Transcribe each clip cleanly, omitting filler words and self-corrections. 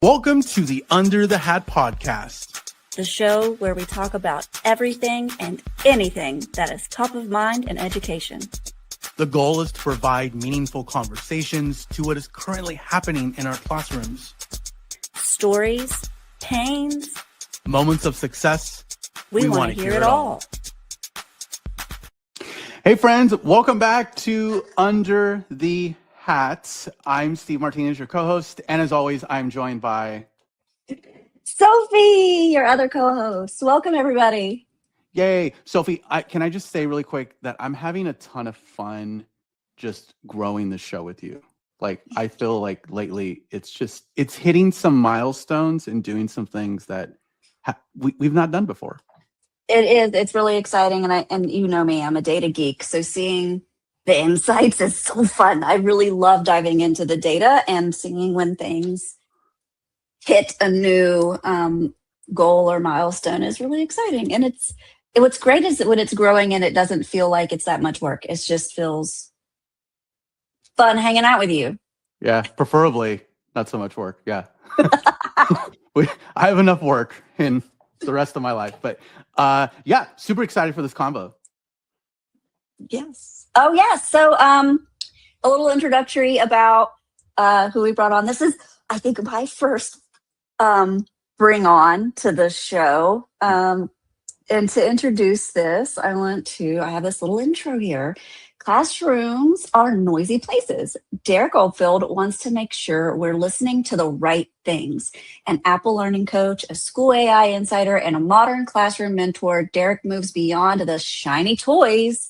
Welcome to the Under the Hat podcast, the show where we talk about everything and anything that is top of mind in education. The goal is to provide meaningful conversations to what is currently happening in our classrooms. Stories, pains, moments of success. We want to hear it all. Hey friends, welcome back to Under the Hat. I'm Steve Martinez, your co-host, and as always, I'm joined by Sophie, your other co-host. Welcome, everybody. Yay. Sophie, can I just say really quick that I'm having a ton of fun just growing the show with you. Like, I feel like lately it's hitting some milestones and doing some things that we've not done before. It is. It's really exciting. And you know me, I'm a data geek. So seeing the insights is so fun. I really love diving into the data and seeing when things hit a new goal or milestone is really exciting. And what's great is that when it's growing and it doesn't feel like it's that much work. It just feels fun hanging out with you. Yeah, preferably not so much work. Yeah. I have enough work in the rest of my life, but yeah, super excited for this combo. Yes. Oh, yes. So a little introductory about who we brought on. This is, I think, my first bring on to the show. And to introduce this, I have this little intro here. Classrooms are noisy places. Derek Oldfield wants to make sure we're listening to the right things. An Apple learning coach, a school AI insider, and a modern classroom mentor, Derek moves beyond the shiny toys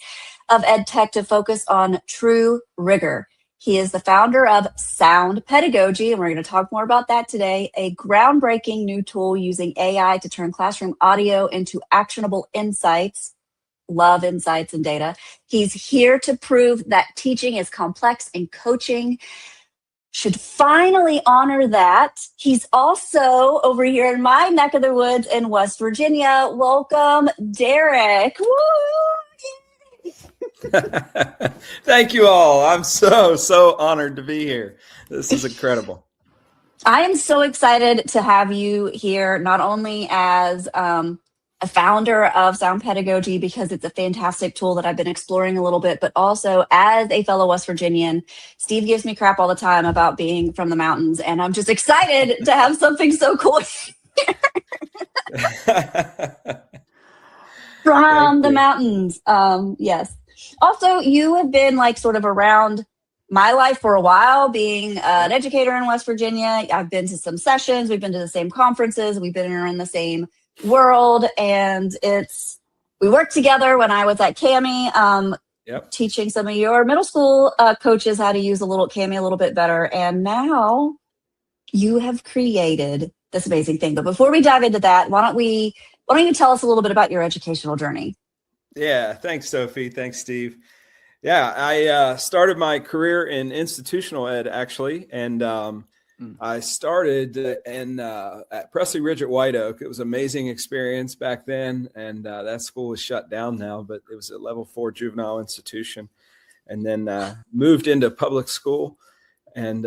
of EdTech to focus on true rigor. He is the founder of Sound Pedagogy, and we're going to talk more about that today, a groundbreaking new tool using AI to turn classroom audio into actionable insights. Love insights and data. He's here to prove that teaching is complex and coaching should finally honor that. He's also over here in my neck of the woods in West Virginia. Welcome, Derek. Woo! Thank you all. I'm so honored to be here. This is incredible. I am so excited to have you here, not only as a founder of Sound Pedagogy, because it's a fantastic tool that I've been exploring a little bit, but also as a fellow West Virginian. Steve gives me crap all the time about being from the mountains, and I'm just excited to have something so cool here. From the mountains. Yes. Also, you have been like sort of around my life for a while, being an educator in West Virginia. I've been to some sessions. We've been to the same conferences. We've been in the same world. And we worked together when I was at CAMI, teaching some of your middle school coaches how to use CAMI a little bit better. And now you have created this amazing thing. But before we dive into that, why don't you tell us a little bit about your educational journey? Yeah, thanks, Sophie. Thanks, Steve. Yeah, I started my career in institutional ed, actually, and I started at Presley Ridge at White Oak. It was an amazing experience back then, and that school is shut down now, but it was a level 4 juvenile institution, and then moved into public school and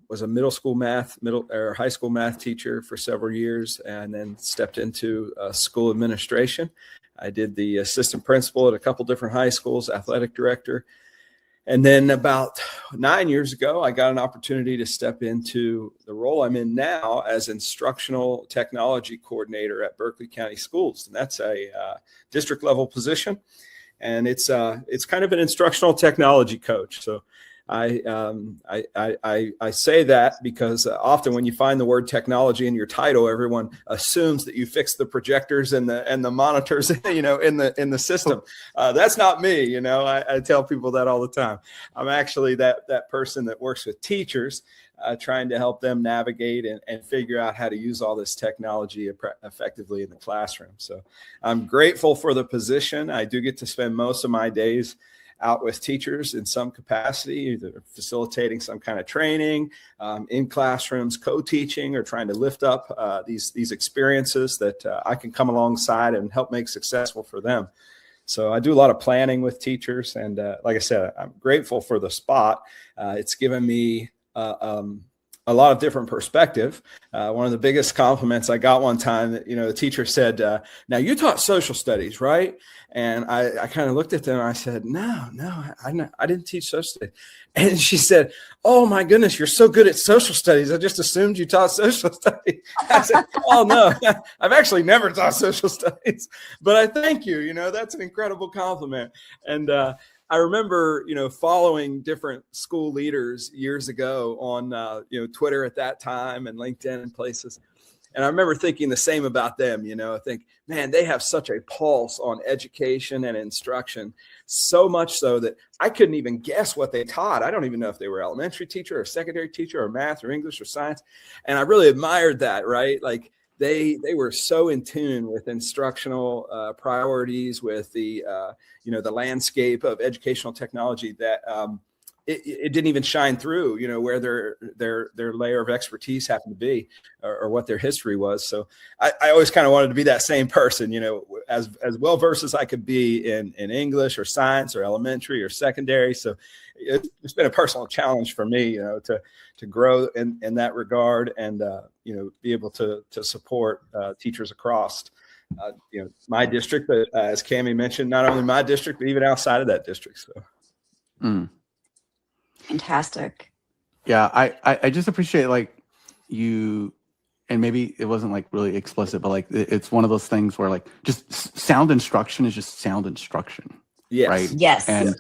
was a high school math teacher for several years, and then stepped into school administration. I did the assistant principal at a couple different high schools, athletic director. And then about 9 years ago, I got an opportunity to step into the role I'm in now as instructional technology coordinator at Berkeley County Schools. And that's a district level position. And it's kind of an instructional technology coach. So I say that because often when you find the word technology in your title, everyone assumes that you fix the projectors and the monitors, in the system. That's not me. I tell people that all the time. I'm actually that person that works with teachers, trying to help them navigate and figure out how to use all this technology effectively in the classroom. So I'm grateful for the position. I do get to spend most of my days out with teachers in some capacity, either facilitating some kind of training, in classrooms, co-teaching, or trying to lift up these experiences that I can come alongside and help make successful for them. So I do a lot of planning with teachers. And like I said, I'm grateful for the spot. It's given me a lot of different perspective. One of the biggest compliments I got one time, that, the teacher said, now you taught social studies, right? And I kind of looked at them and I said, no, I didn't teach social studies. And she said, oh my goodness, you're so good at social studies. I just assumed you taught social studies. I said, oh no, I've actually never taught social studies, but I thank you. That's an incredible compliment. And I remember, following different school leaders years ago on, Twitter at that time and LinkedIn and places. And I remember thinking the same about them. I think, man, they have such a pulse on education and instruction, so much so that I couldn't even guess what they taught. I don't even know if they were elementary teacher or secondary teacher or math or English or science. And I really admired that, right? Like they were so in tune with instructional priorities, with the landscape of educational technology that it didn't even shine through, where their layer of expertise happened to be, or what their history was. So I always kind of wanted to be that same person, as well versed as I could be in English or science or elementary or secondary. So it's been a personal challenge for me, to grow in that regard and be able to support teachers across my district, but as Cammie mentioned, not only my district, but even outside of that district. So. Fantastic. Yeah, I just appreciate like you, and maybe it wasn't like really explicit, but like it's one of those things where like just sound instruction is just sound instruction. Yes. Right. Yes. And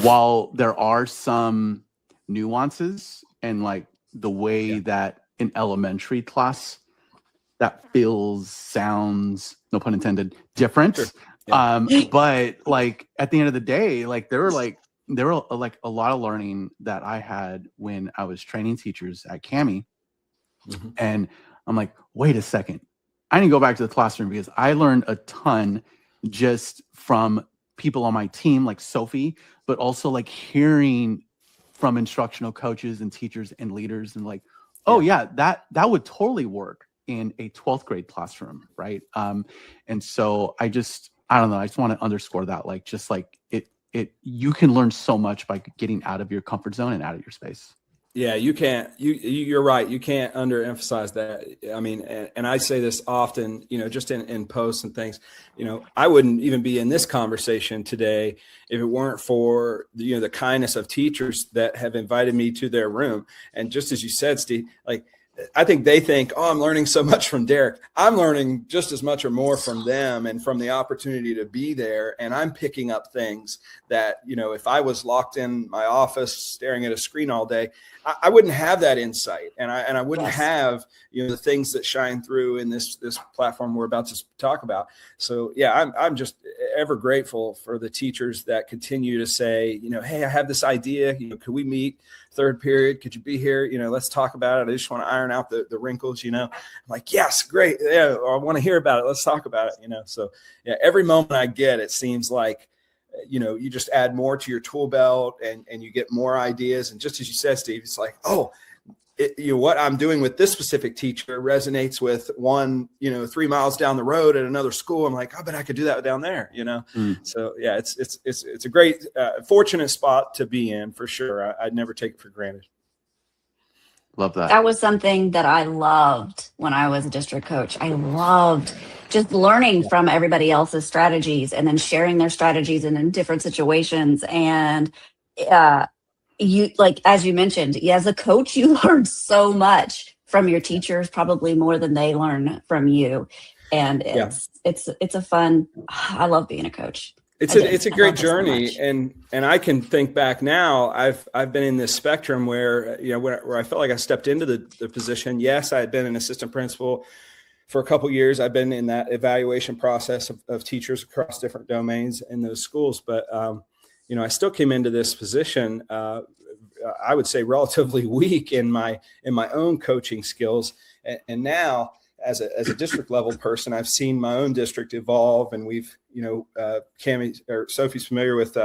while there are some nuances and like the way that in elementary class that sounds, no pun intended, different. Sure. Yeah. But like at the end of the day, like there were a lot of learning that I had when I was training teachers at Cammie. Mm-hmm. And I'm like, wait a second. I need to go back to the classroom because I learned a ton just from people on my team, like Sophie, but also like hearing from instructional coaches and teachers and leaders and like, oh yeah, that would totally work in a 12th grade classroom. Right. And so I don't know. I just want to underscore that, like, just like you can learn so much by getting out of your comfort zone and out of your space. Yeah, you can't, you're right. You can't underemphasize that. I mean, and I say this often, just in posts and things, I wouldn't even be in this conversation today if it weren't for the kindness of teachers that have invited me to their room. And just as you said, Steve, like, I think they think, oh, I'm learning so much from Derek. I'm learning just as much or more from them and from the opportunity to be there. And I'm picking up things that, if I was locked in my office staring at a screen all day, I wouldn't have that insight. And I wouldn't have, the things that shine through in this platform we're about to talk about. So, yeah, I'm just ever grateful for the teachers that continue to say, hey, I have this idea, could we meet third period? Could you be here? Let's talk about it. I just want to iron out the wrinkles, I'm like, yes, great. Yeah, I want to hear about it. Let's talk about it, So yeah, every moment I get, it seems like, you just add more to your tool belt and you get more ideas. And just as you said, Steve, it's like, oh, what I'm doing with this specific teacher resonates with one, 3 miles down the road at another school. I'm like, I bet I could do that down there, So yeah, it's a great, fortunate spot to be in for sure. I'd never take it for granted. Love that. That was something that I loved when I was a district coach. I loved just learning from everybody else's strategies and then sharing their strategies in different situations. And you, like, as you mentioned, as a coach, you learn so much from your teachers, probably more than they learn from you. And it's a fun, I love being a coach. It's a great journey. And I can think back now, I've been in this spectrum where, where I felt like I stepped into the position. Yes, I had been an assistant principal for a couple of years. I've been in that evaluation process of teachers across different domains in those schools. But, I still came into this position, I would say relatively weak in my own coaching skills. And now, as a district level person, I've seen my own district evolve, and we've, Cammie or Sophie's familiar with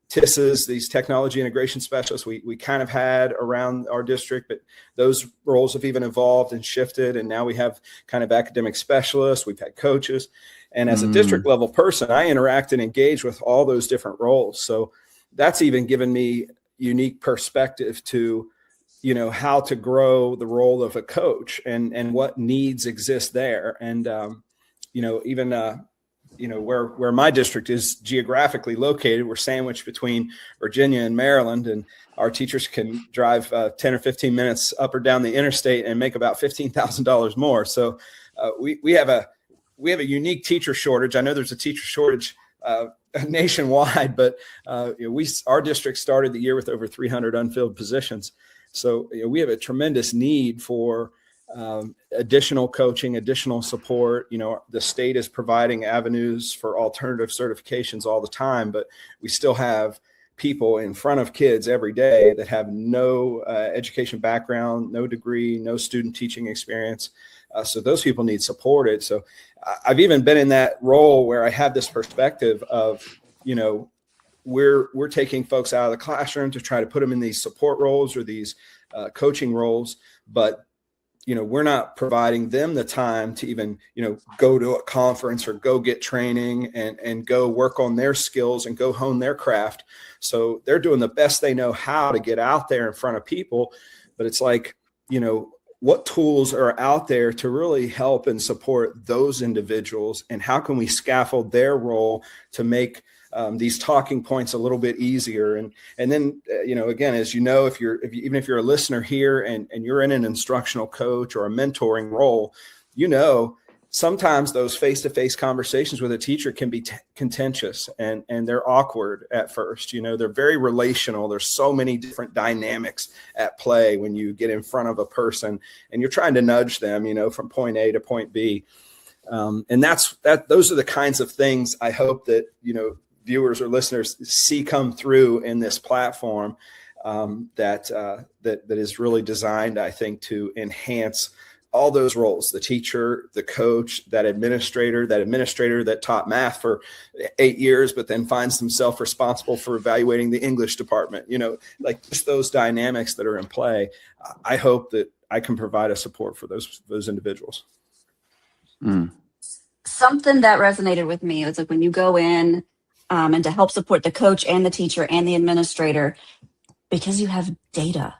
TISs, these technology integration specialists we kind of had around our district, but those roles have even evolved and shifted. And now we have kind of academic specialists, we've had coaches. And as a district level person, I interact and engage with all those different roles. So that's even given me unique perspective to how to grow the role of a coach and what needs exist there. And, even, where my district is geographically located, we're sandwiched between Virginia and Maryland, and our teachers can drive 10 or 15 minutes up or down the interstate and make about $15,000 more. So we have a unique teacher shortage. I know there's a teacher shortage nationwide, but our district started the year with over 300 unfilled positions. So we have a tremendous need for additional coaching, additional support. The state is providing avenues for alternative certifications all the time, but we still have people in front of kids every day that have no education background, no degree, no student teaching experience. So those people need supported. So I've even been in that role where I have this perspective of, we're taking folks out of the classroom to try to put them in these support roles or these coaching roles, but we're not providing them the time to even, go to a conference or go get training and go work on their skills and go hone their craft. So they're doing the best they know how to get out there in front of people. But it's like, what tools are out there to really help and support those individuals, and how can we scaffold their role to make these talking points a little bit easier? And then, again, as even if you're a listener here and you're in an instructional coach or a mentoring role, sometimes those face-to-face conversations with a teacher can be contentious and they're awkward at first. They're very relational. There's so many different dynamics at play when you get in front of a person and you're trying to nudge them, from point A to point B. And those are the kinds of things I hope that, viewers or listeners see come through in this platform that is really designed, I think, to enhance all those roles: the teacher, the coach, that administrator that taught math for 8 years, but then finds himself responsible for evaluating the English department, like just those dynamics that are in play. I hope that I can provide a support for those individuals. Something that resonated with me was like when you go in and to help support the coach and the teacher and the administrator, because you have data.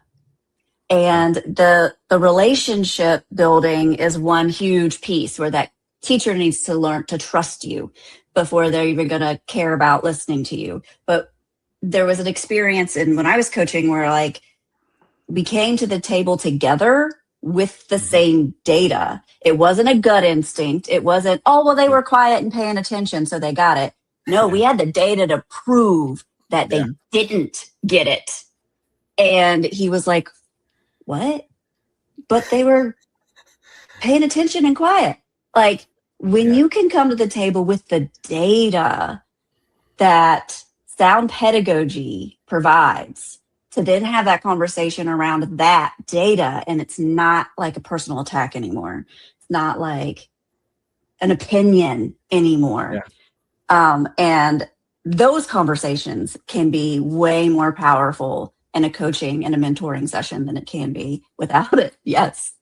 And the relationship building is one huge piece where that teacher needs to learn to trust you before they're even going to care about listening to you. But there was an experience when I was coaching where we came to the table together with the same data. It wasn't a gut instinct. It wasn't, they were quiet and paying attention, so they got it. No, we had the data to prove that they didn't get it. And he was like, what? But they were paying attention and quiet. When you can come to the table with the data that Sound Pedagogy provides, to then have that conversation around that data, and it's not like a personal attack anymore. It's not like an opinion anymore. And those conversations can be way more powerful in a coaching and a mentoring session than it can be without it. Yes.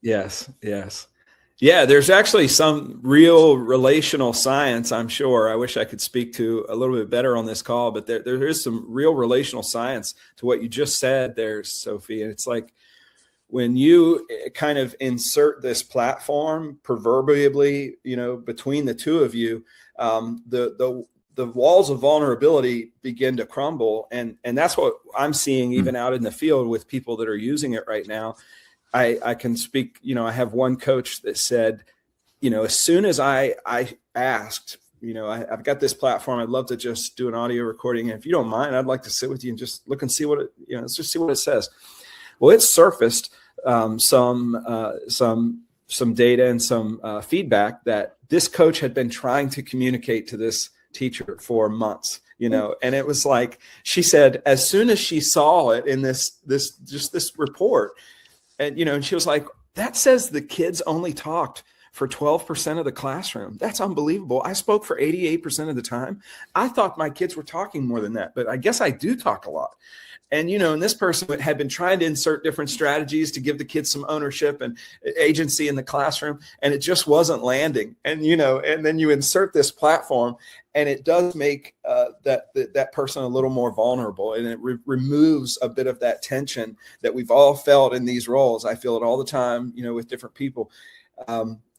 Yeah, there's actually some real relational science, I'm sure. I wish I could speak to a little bit better on this call, but there is some real relational science to what you just said there, Sophie. And it's like when you kind of insert this platform proverbially, between the two of you, the walls of vulnerability begin to crumble. And that's what I'm seeing even out in the field with people that are using it right now. I can speak, I have one coach that said, as soon as I asked, I've got this platform, I'd love to just do an audio recording. And if you don't mind, I'd like to sit with you and just look and see what it, let's just see what it says. Well, it surfaced some data and some feedback that this coach had been trying to communicate to this teacher for months, and it was like, she said, as soon as she saw it in this report, and she was like, that says the kids only talked for 12% of the classroom. That's unbelievable. I spoke for 88% of the time. I thought my kids were talking more than that, but I guess I do talk a lot. And, and this person had been trying to insert different strategies to give the kids some ownership and agency in the classroom, and it just wasn't landing. And, and then you insert this platform And it does make that person a little more vulnerable, and it removes a bit of that tension that we've all felt in these roles. I feel it all the time, with different people.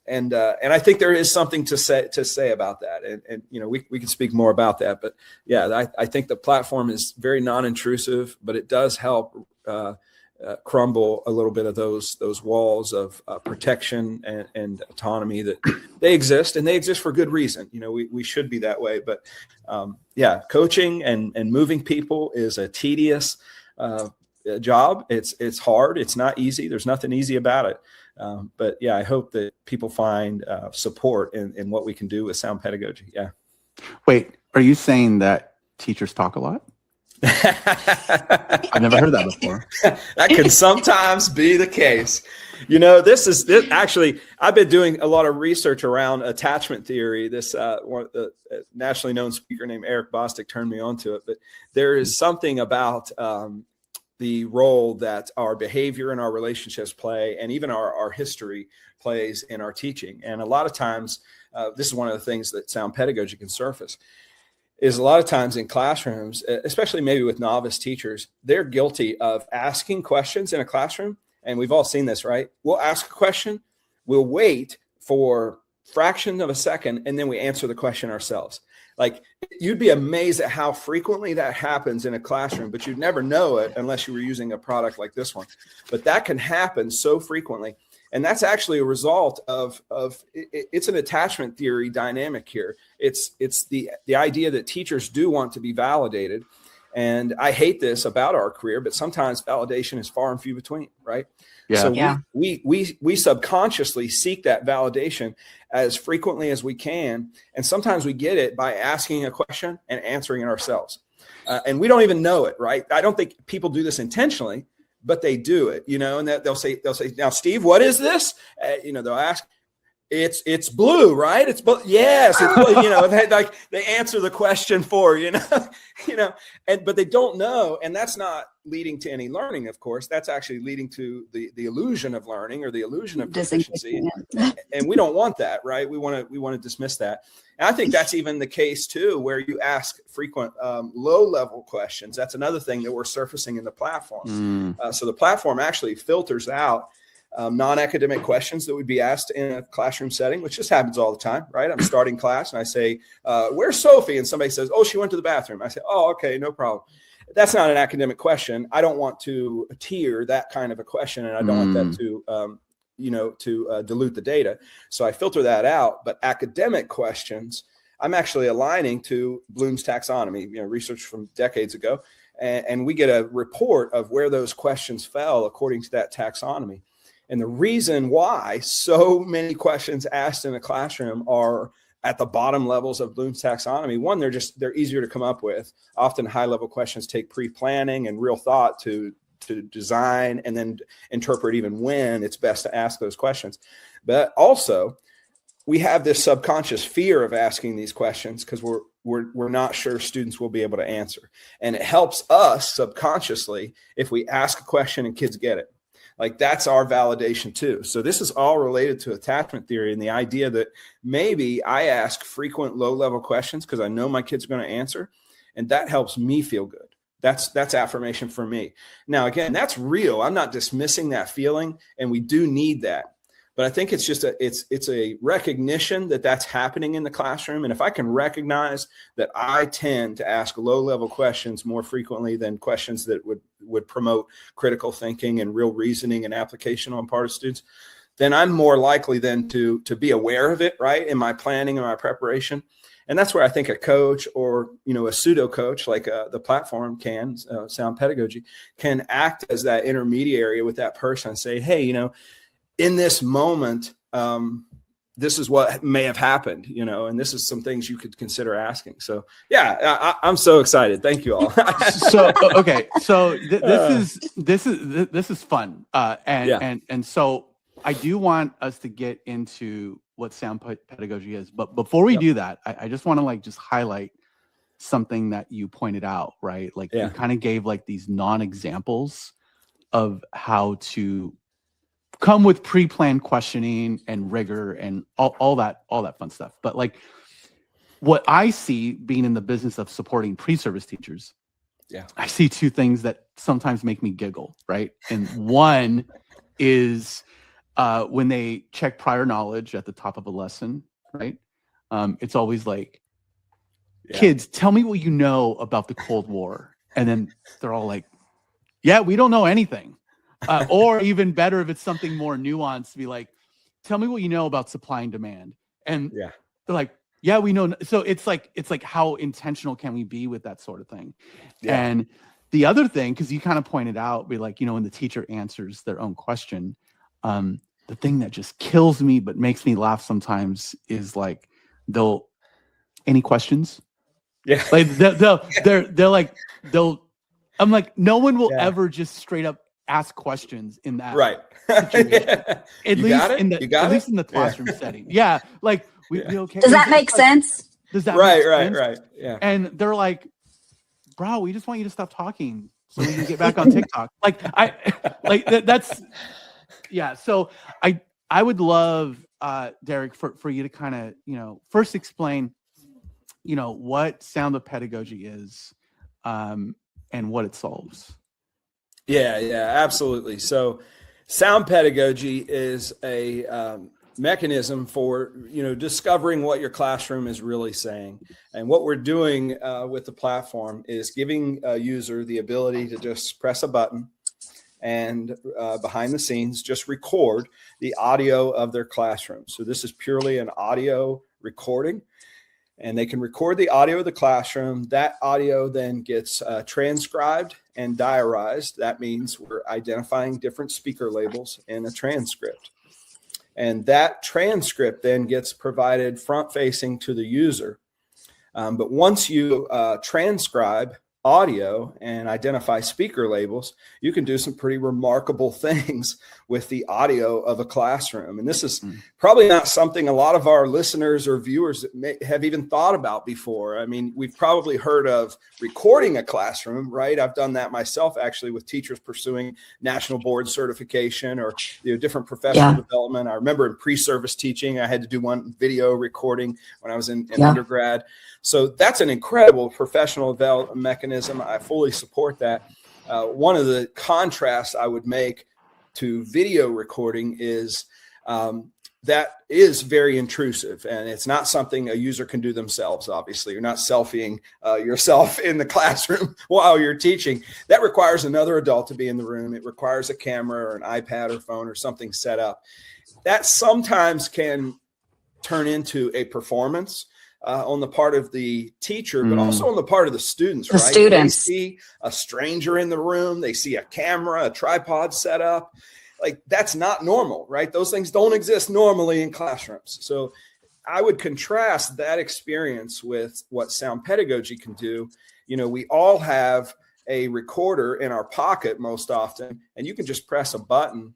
And I think there is something to say about that. And we can speak more about that. But yeah, I think the platform is very non-intrusive, but it does help crumble a little bit of those walls of protection and autonomy that they exist, and they exist for good reason. We should be that way. But coaching and moving people is a tedious job. It's hard. It's not easy. There's nothing easy about it. But yeah, I hope that people find support in what we can do with sound pedagogy. Yeah. Wait, are you saying that teachers talk a lot? I've never heard that before. That can sometimes be the case. This actually, I've been doing a lot of research around attachment theory. This the nationally known speaker named Eric Bostic turned me onto it. But there is something about the role that our behavior and our relationships play, and even our history plays in our teaching. And a lot of times, this is one of the things that sound pedagogy can surface, is a lot of times in classrooms, especially maybe with novice teachers, they're guilty of asking questions in a classroom. And we've all seen this, right? We'll ask a question, we'll wait for a fraction of a second, and then we answer the question ourselves. Like, you'd be amazed at how frequently that happens in a classroom, but you'd never know it unless you were using a product like this one. But that can happen so frequently. And that's actually a result of it's an attachment theory dynamic here. It's the idea that teachers do want to be validated. And I hate this about our career, but sometimes validation is far and few between, right? Yeah. So we subconsciously seek that validation as frequently as we can. And sometimes we get it by asking a question and answering it ourselves. And we don't even know it, right? I don't think people do this intentionally, but they do it, and that they'll say, now, Steve, what is this? They'll ask, it's blue, right? It's blue. Yes. It's blue. They answer the question for, but they don't know. And that's not leading to any learning, of course. That's actually leading to the illusion of learning or the illusion of proficiency. And we don't want that, right? We want to dismiss that. And I think that's even the case too, where you ask frequent low-level questions. That's another thing that we're surfacing in the platform. So the platform actually filters out non-academic questions that would be asked in a classroom setting, which just happens all the time, right? I'm starting class and I say, where's Sophie? And somebody says, oh, she went to the bathroom. I say, oh, okay, no problem. That's not an academic question. I don't want to tier that kind of a question, and I don't want that to dilute the data. So I filter that out. But academic questions, I'm actually aligning to Bloom's taxonomy, research from decades ago. And we get a report of where those questions fell according to that taxonomy. And the reason why so many questions asked in a classroom are at the bottom levels of Bloom's taxonomy, one, they're easier to come up with. Often high-level questions take pre-planning and real thought to design and then interpret even when it's best to ask those questions. But also, we have this subconscious fear of asking these questions because we're not sure students will be able to answer. And it helps us subconsciously if we ask a question and kids get it. Like, that's our validation too. So this is all related to attachment theory and the idea that maybe I ask frequent low-level questions because I know my kids are going to answer, and that helps me feel good. That's affirmation for me. Now, again, that's real. I'm not dismissing that feeling, and we do need that. But I think it's just it's a recognition that that's happening in the classroom. And if I can recognize that I tend to ask low-level questions more frequently than questions that would promote critical thinking and real reasoning and application on part of students, then I'm more likely then to be aware of it, right, in my planning and my preparation. And that's where I think a coach or, a pseudo coach like the platform can, Sound Pedagogy, can act as that intermediary with that person and say, hey, in this moment, this is what may have happened, and this is some things you could consider asking. So, yeah, I'm so excited. Thank you all. So, okay. So this is fun. And so I do want us to get into what sound pedagogy is. But before we do that, I just want to just highlight something that you pointed out, right? You kind of gave these non-examples of how to come with pre-planned questioning and rigor and all that fun stuff. But what I see being in the business of supporting pre-service teachers, I see two things that sometimes make me giggle, right? And one is when they check prior knowledge at the top of a lesson, right? It's always like, kids, tell me what you know about the Cold War. And then they're all like, yeah, we don't know anything. Or even better, if it's something more nuanced, to be like, tell me what you know about supply and demand. And they're like, yeah, we know. So it's like how intentional can we be with that sort of thing? And the other thing, because you kind of pointed out, be like, when the teacher answers their own question, the thing that just kills me but makes me laugh sometimes is like, any questions? Yeah. Like I'm like, no one will ever just straight up ask questions in that situation. At least in the classroom setting. Yeah. Like, we okay. Does that make sense? Does that make sense? Right. Yeah. And they're like, bro, we just want you to stop talking so we can get back on TikTok. That's So I would love, Derek, for you to kind of, first explain, what Sound of Pedagogy is, and what it solves. Yeah, absolutely. So Sound Pedagogy is a mechanism for, discovering what your classroom is really saying. And what we're doing with the platform is giving a user the ability to just press a button and behind the scenes, just record the audio of their classroom. So this is purely an audio recording. And they can record the audio of the classroom. That audio then gets transcribed and diarized. That means we're identifying different speaker labels in a transcript. And that transcript then gets provided front-facing to the user. But once you transcribe audio and identify speaker labels, you can do some pretty remarkable things with the audio of a classroom. And this is probably not something a lot of our listeners or viewers may have even thought about before. I mean, we've probably heard of recording a classroom, right? I've done that myself, actually, with teachers pursuing national board certification or different professional development. I remember in pre-service teaching, I had to do one video recording when I was in undergrad. So that's an incredible professional development mechanism. I fully support that. One of the contrasts I would make to video recording is that is very intrusive, and it's not something a user can do themselves. Obviously, you're not selfieing yourself in the classroom while you're teaching. That requires another adult to be in the room. It requires a camera or an iPad or phone or something set up. That sometimes can turn into a performance on the part of the teacher, but also on the part of the students, right? Students. They see a stranger in the room. They see a camera, a tripod set up. Like, that's not normal, right? Those things don't exist normally in classrooms. So I would contrast that experience with what Sound Pedagogy can do. We all have a recorder in our pocket most often, and you can just press a button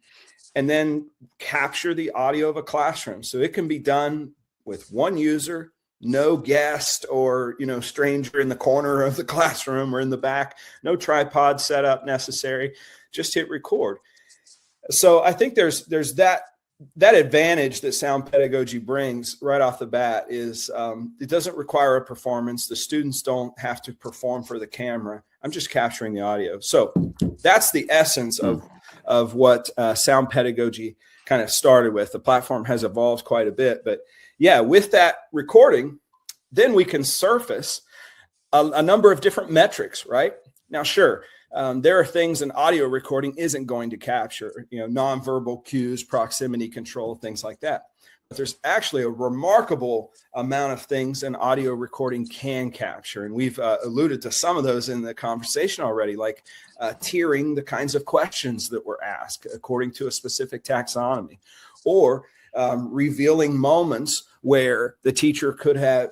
and then capture the audio of a classroom. So it can be done with one user, no guest or, stranger in the corner of the classroom or in the back, no tripod setup necessary, just hit record. So I think there's that advantage that Sound Pedagogy brings right off the bat is it doesn't require a performance. The students don't have to perform for the camera. I'm just capturing the audio. So that's the essence of what Sound Pedagogy kind of started with. The platform has evolved quite a bit, but with that recording, then we can surface a number of different metrics, right? Now, sure, there are things an audio recording isn't going to capture, nonverbal cues, proximity control, things like that. But there's actually a remarkable amount of things an audio recording can capture. And we've alluded to some of those in the conversation already, like tiering the kinds of questions that were asked according to a specific taxonomy, or revealing moments where the teacher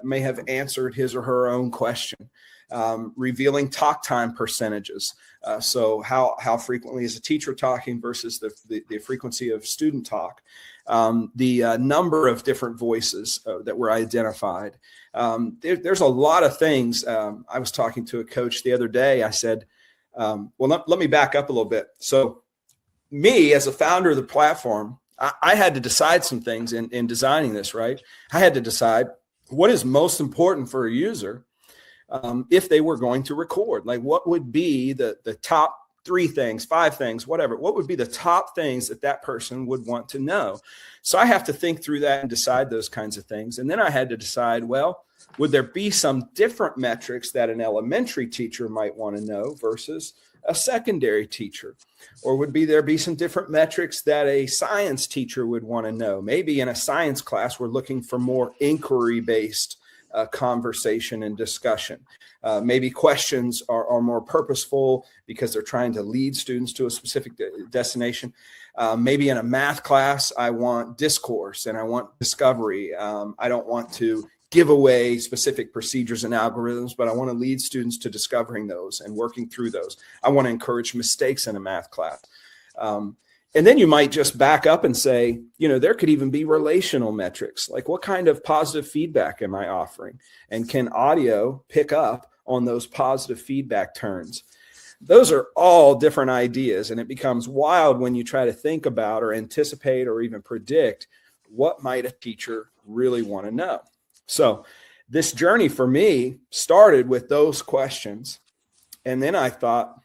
may have answered his or her own question, revealing talk time percentages. So how frequently is a teacher talking versus the frequency of student talk, the number of different voices that were identified. There's a lot of things. I was talking to a coach the other day. I said, let me back up a little bit. So me, as a founder of the platform, I had to decide some things in designing this, right? I had to decide, what is most important for a user if they were going to record? Like, what would be the top 3 things, 5 things, whatever? What would be the top things that person would want to know? So I have to think through that and decide those kinds of things. And then I had to decide, well, would there be some different metrics that an elementary teacher might want to know versus a secondary teacher? Or would there be some different metrics that a science teacher would want to know? Maybe in a science class, we're looking for more inquiry-based conversation and discussion. Maybe questions are more purposeful because they're trying to lead students to a specific destination. Maybe in a math class, I want discourse and I want discovery. I don't want to give away specific procedures and algorithms, but I want to lead students to discovering those and working through those. I want to encourage mistakes in a math class. And then you might just back up and say, there could even be relational metrics. Like, what kind of positive feedback am I offering? And can audio pick up on those positive feedback turns? Those are all different ideas. And it becomes wild when you try to think about or anticipate or even predict what might a teacher really want to know. So this journey for me started with those questions. And then I thought,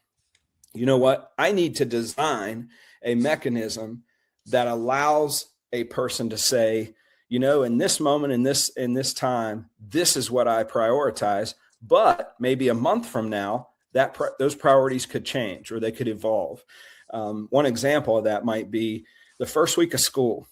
you know what? I need to design a mechanism that allows a person to say, in this moment, in this time, this is what I prioritize. But maybe a month from now, those priorities could change or they could evolve. One example of that might be the first week of school.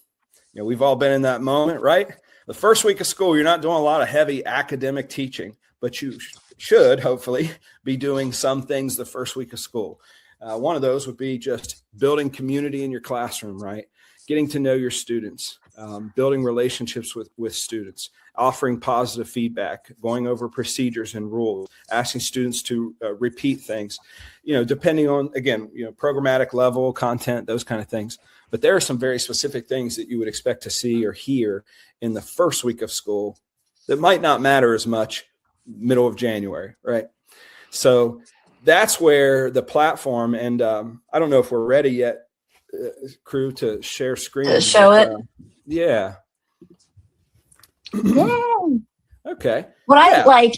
We've all been in that moment, right? The first week of school, you're not doing a lot of heavy academic teaching, but you should hopefully be doing some things the first week of school. One of those would be just building community in your classroom, right? Getting to know your students, building relationships with students, offering positive feedback, going over procedures and rules, asking students to repeat things, depending on, again, programmatic level, content, those kind of things. But there are some very specific things that you would expect to see or hear in the first week of school that might not matter as much middle of January, right? So that's where the platform, and I don't know if we're ready yet, crew, to share screen. Show it. Yeah. Yay. Okay. What I like,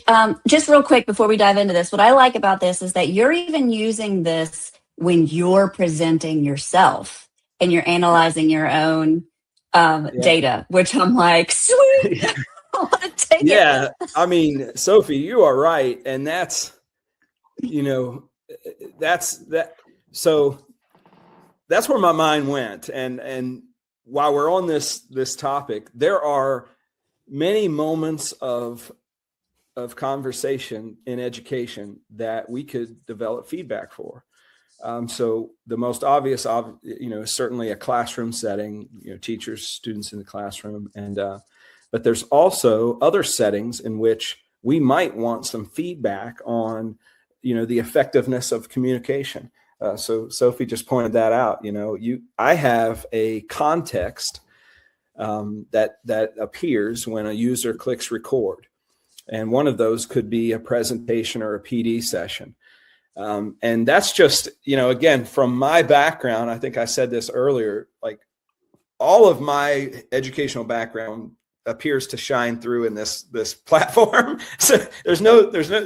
just real quick before we dive into this, what I like about this is that you're even using this when you're presenting yourself and you're analyzing your own data, which I'm like, sweet. I want to take it. Yeah. I mean, Sophie, you are right. And that's, So that's where my mind went. And while we're on this topic, there are many moments of conversation in education that we could develop feedback for. So the most obvious, is certainly a classroom setting, teachers, students in the classroom. But there's also other settings in which we might want some feedback on, the effectiveness of communication. So Sophie just pointed that out. I have a context that appears when a user clicks record. And one of those could be a presentation or a PD session. And that's just, again, from my background, I think I said this earlier, like all of my educational background appears to shine through in this platform. So there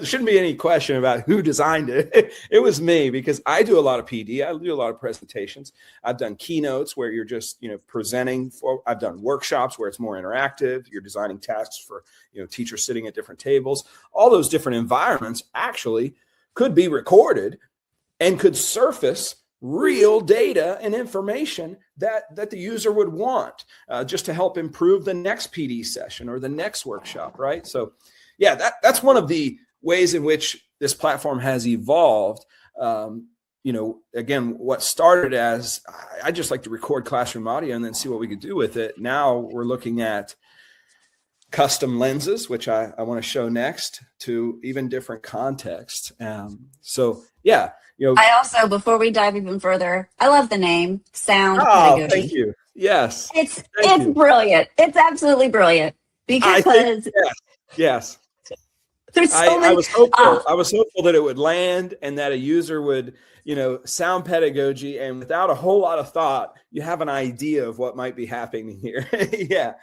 shouldn't be any question about who designed it. It was me, because I do a lot of PD. I do a lot of presentations. I've done keynotes where you're just, presenting. I've done workshops where it's more interactive. You're designing tasks for, teachers sitting at different tables. All those different environments actually could be recorded and could surface real data and information that the user would want just to help improve the next PD session or the next workshop, right? So yeah, that's one of the ways in which this platform has evolved. Again, what started as, I just like to record classroom audio and then see what we could do with it. Now we're looking at custom lenses, which I want to show next, to even different contexts. So yeah. I also, before we dive even further, I love the name Sound Pedagogy. Thank you. Yes. It's brilliant. It's absolutely brilliant because yes. There's so many. I was hopeful that it would land and that a user would, Sound Pedagogy, and without a whole lot of thought, you have an idea of what might be happening here. Yeah.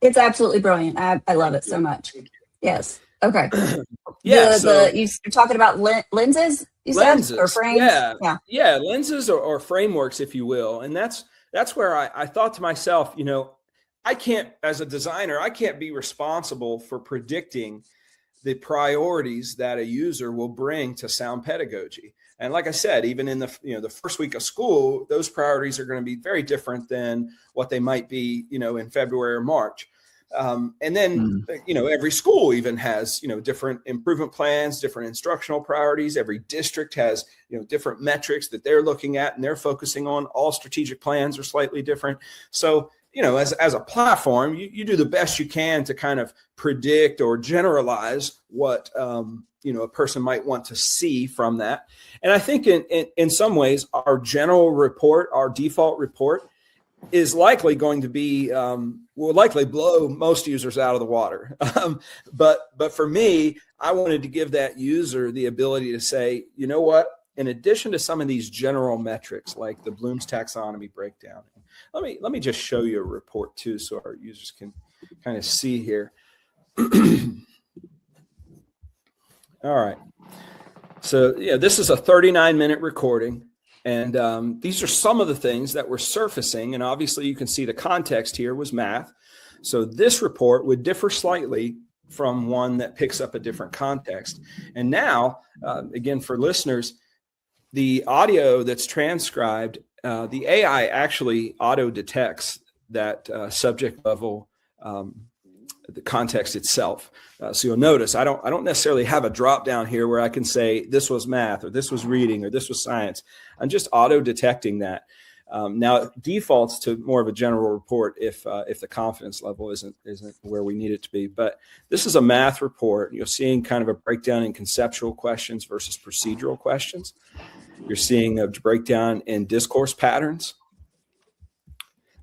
It's absolutely brilliant. I love it so much. Yes. Okay. Yeah. You're talking about lenses, you lenses, said, or frames? Yeah. Lenses or frameworks, if you will. And that's where I thought to myself, I can't, as a designer, I can't be responsible for predicting the priorities that a user will bring to sound pedagogy. And like I said, even in the first week of school, those priorities are going to be very different than what they might be, in February or March. And then, every school even has, different improvement plans, different instructional priorities. Every district has, different metrics that they're looking at and they're focusing on. All strategic plans are slightly different. So, as a platform, you do the best you can to kind of predict or generalize what, a person might want to see from that. And I think in some ways, our general report, our default report, is likely going to be, will likely blow most users out of the water. But for me, I wanted to give that user the ability to say, you know what, in addition to some of these general metrics, like the Bloom's taxonomy breakdown, let me just show you a report too, so our users can kind of see here. All right. So this is a 39-minute recording. And these are some of the things that were surfacing. And obviously you can see the context here was math. So this report would differ slightly from one that picks up a different context. And now, again, for listeners, the audio that's transcribed, the AI actually auto detects that subject level, the context itself. So you'll notice I don't necessarily have a drop down here where I can say this was math or this was reading or this was science. I'm just auto detecting that. Now it defaults to more of a general report if the confidence level isn't where we need it to be. But this is a math report. You're seeing kind of a breakdown in conceptual questions versus procedural questions. You're seeing a breakdown in discourse patterns,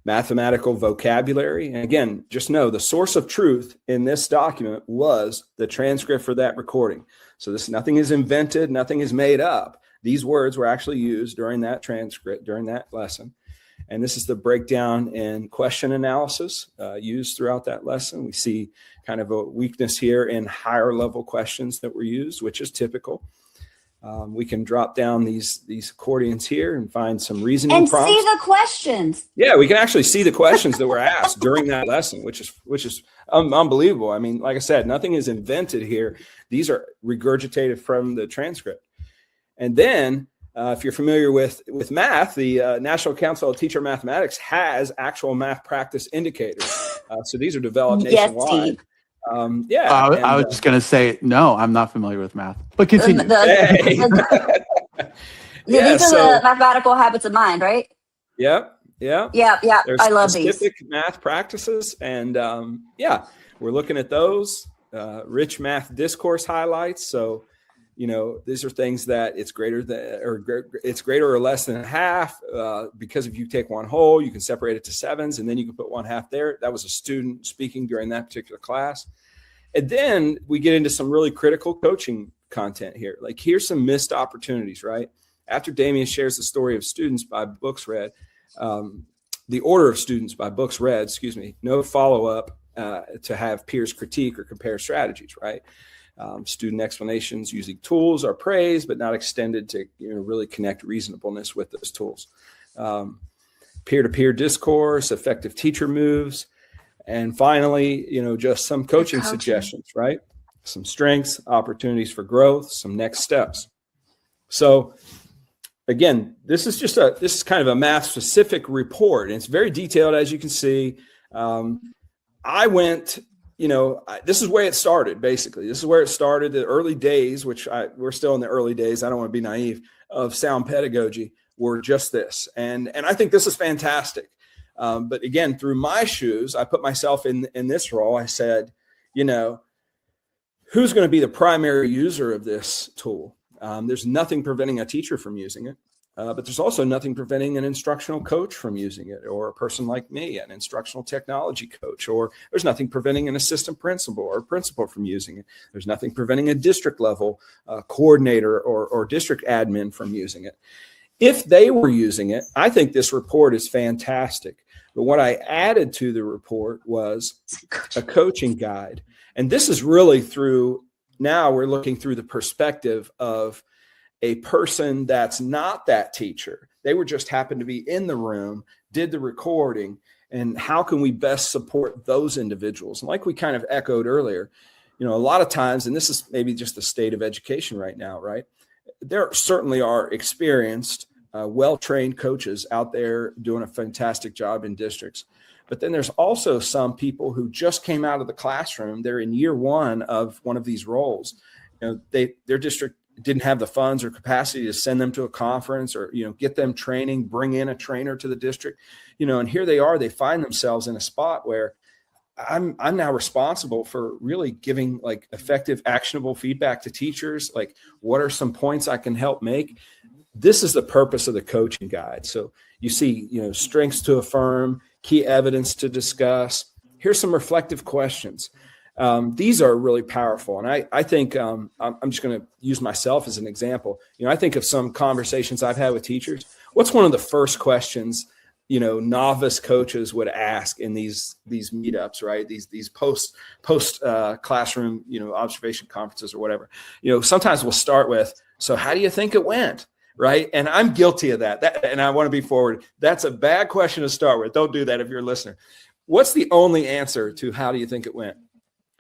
mathematical vocabulary. And again, just know the source of truth in this document was the transcript for that recording. So nothing is invented, nothing is made up. These words were actually used during that transcript, during that lesson. And this is the breakdown in question analysis used throughout that lesson. We see kind of a weakness here in higher level questions that were used, which is typical. We can drop down these accordions here and find some reasoning and prompts. See the questions. Yeah, we can actually see the questions that were asked during that lesson, which is unbelievable. I mean, like I said, nothing is invented here. These are regurgitated from the transcript. And then, if you're familiar with math, the National Council of Teacher Mathematics has actual math practice indicators. So these are developed nationwide. I was just going to say, no, I'm not familiar with math, but continue. These are the mathematical habits of mind, right? Yep. Yeah. There's I love specific these math practices. And we're looking at those rich math discourse highlights. So, these are things that it's greater or less than half, because if you take one whole, you can separate it to sevens and then you can put one half there. That was a student speaking during that particular class. And then we get into some really critical coaching content here. Like here's some missed opportunities, right? After Damien shares the story of students by books read, the order of students by books read, no follow-up to have peers critique or compare strategies, right? Student explanations using tools are praised, but not extended to really connect reasonableness with those tools. Peer-to-peer discourse, effective teacher moves, and finally, just some coaching suggestions, right? Some strengths, opportunities for growth, some next steps. So again, this is kind of a math-specific report, and it's very detailed, as you can see. I went. This is where it started, basically. This is where it started, the early days, we're still in the early days. I don't want to be naive, of sound pedagogy were just this. And I think this is fantastic. But again, through my shoes, I put myself in this role. I said, who's going to be the primary user of this tool? There's nothing preventing a teacher from using it. But there's also nothing preventing an instructional coach from using it, or a person like me, an instructional technology coach, or there's nothing preventing an assistant principal or principal from using it. There's nothing preventing a district level coordinator or district admin from using it. If they were using it, I think this report is fantastic. But what I added to the report was a coaching guide. And this is really now we're looking through the perspective of a person that's not that teacher. They were just happened to be in the room, did the recording, and how can we best support those individuals? And like we kind of echoed earlier, a lot of times, and this is maybe just the state of education right now, right? There certainly are experienced, well-trained coaches out there doing a fantastic job in districts. But then there's also some people who just came out of the classroom. They're in year one of one of these roles. Their district didn't have the funds or capacity to send them to a conference or, get them training, bring in a trainer to the district, and here they are, they find themselves in a spot where I'm now responsible for really giving like effective, actionable feedback to teachers. Like, what are some points I can help make? This is the purpose of the coaching guide. So you see, strengths to affirm, key evidence to discuss. Here's some reflective questions. These are really powerful. And I think I'm just going to use myself as an example. I think of some conversations I've had with teachers. What's one of the first questions, novice coaches would ask in these meetups, right? These post classroom, observation conferences or whatever. Sometimes we'll start with, so how do you think it went? Right. And I'm guilty of that. And I want to be forward. That's a bad question to start with. Don't do that if you're a listener. What's the only answer to how do you think it went?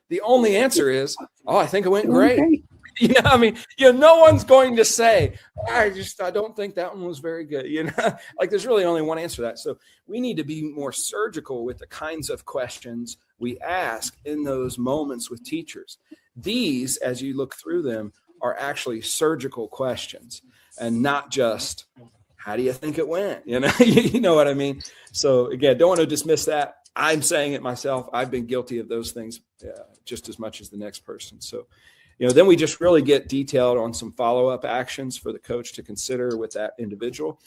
The only answer is, I think it went great. No one's going to say, I don't think that one was very good. Like there's really only one answer to that. So we need to be more surgical with the kinds of questions we ask in those moments with teachers. These, as you look through them, are actually surgical questions and not just, how do you think it went? You know what I mean? So again, don't want to dismiss that. I'm saying it myself. I've been guilty of those things just as much as the next person. So, then we just really get detailed on some follow-up actions for the coach to consider with that individual.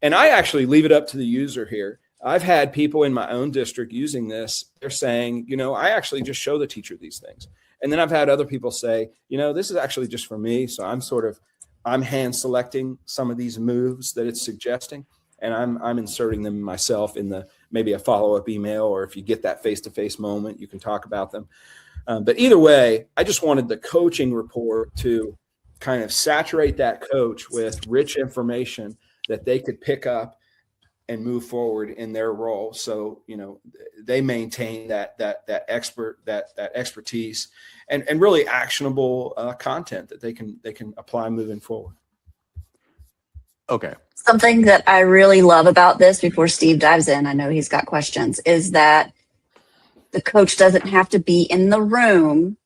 And I actually leave it up to the user here. I've had people in my own district using this. They're saying, I actually just show the teacher these things. And then I've had other people say, this is actually just for me. So I'm hand selecting some of these moves that it's suggesting. And I'm inserting them myself in maybe a follow-up email, or if you get that face-to-face moment, you can talk about them. But either way, I just wanted the coaching report to kind of saturate that coach with rich information that they could pick up and move forward in their role. So, they maintain that expertise and really actionable content that they can apply moving forward. Okay. Something that I really love about this, before Steve dives in, I know he's got questions, is that the coach doesn't have to be in the room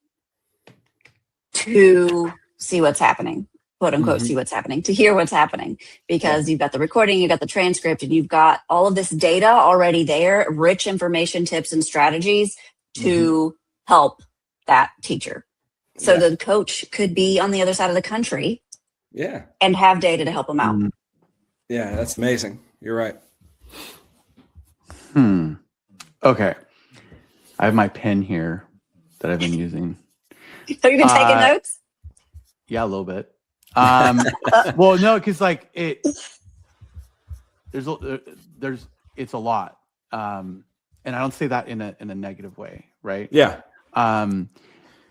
to see what's happening, quote unquote, see what's happening, to hear what's happening, because you've got the recording, you've got the transcript, and you've got all of this data already there, rich information, tips, and strategies to help that teacher. So the coach could be on the other side of the country and have data to help them out. Yeah, that's amazing. You're right. Okay. I have my pen here that I've been using. So you've been taking notes? Yeah, a little bit. Well, no, because like it's a lot. And I don't say that in a negative way, right? Yeah.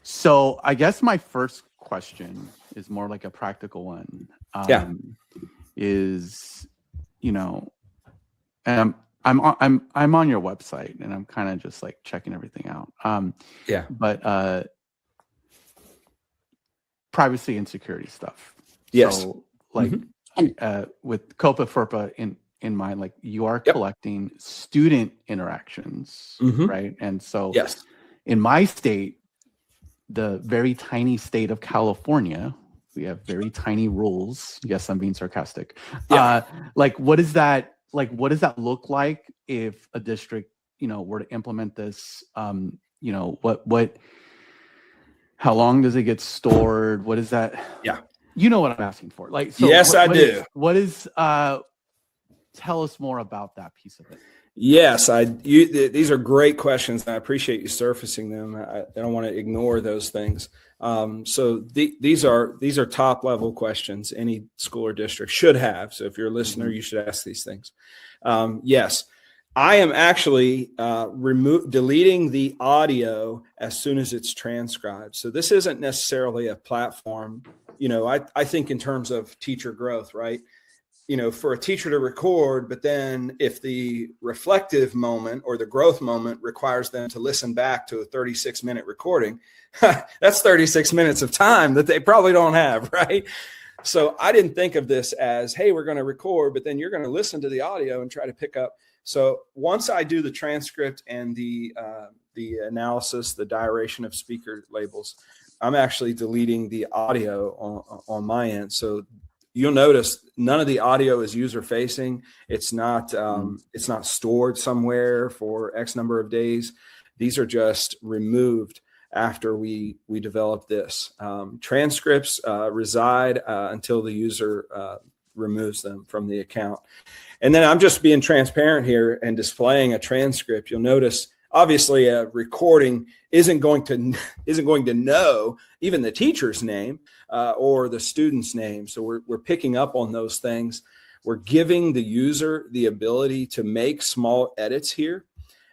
So I guess my first question is more like a practical one. Is, and I'm on your website and I'm kind of just like checking everything out. But privacy and security stuff. Yes. So like with COPA FERPA in mind, like you are collecting student interactions, right? And so in my state, the very tiny state of California, we have very tiny rules. Yes, I'm being sarcastic. Like what does that look like if a district, were to implement this? How long does it get stored? What is that? Yeah. You know what I'm asking for. Like, so yes, I do. Tell us more about that piece of it. Yes, these are great questions, and I appreciate you surfacing them. I don't want to ignore those things. So these are top level questions any school or district should have. So if you're a listener, you should ask these things. Yes, I am actually deleting the audio as soon as it's transcribed. So this isn't necessarily a platform. I think in terms of teacher growth, right? For a teacher to record, but then if the reflective moment or the growth moment requires them to listen back to a 36-minute recording, that's 36 minutes of time that they probably don't have, right? So I didn't think of this as, hey, we're going to record, but then you're going to listen to the audio and try to pick up. So once I do the transcript and the analysis, the diaration of speaker labels, I'm actually deleting the audio on my end. So you'll notice none of the audio is user facing. It's not stored somewhere for X number of days. These are just removed after we develop this. Transcripts reside until the user removes them from the account. And then I'm just being transparent here and displaying a transcript. You'll notice obviously a recording isn't going to know even the teacher's name or the student's name. So we're picking up on those things. We're giving the user the ability to make small edits here,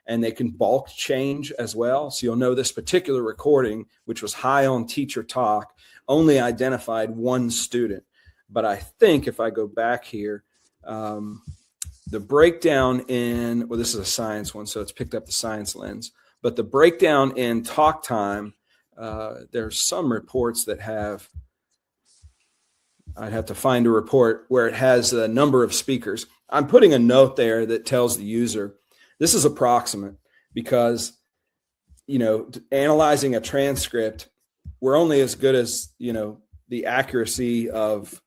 and they can bulk change as well. So you'll know this particular recording, which was high on teacher talk, only identified one student. But I think if I go back here, the breakdown in, well, this is a science one, so it's picked up the science lens, but the breakdown in talk time, there's some reports that have, I'd have to find a report where it has the number of speakers. I'm putting a note there that tells the user, this is approximate because, analyzing a transcript, we're only as good as, the accuracy of,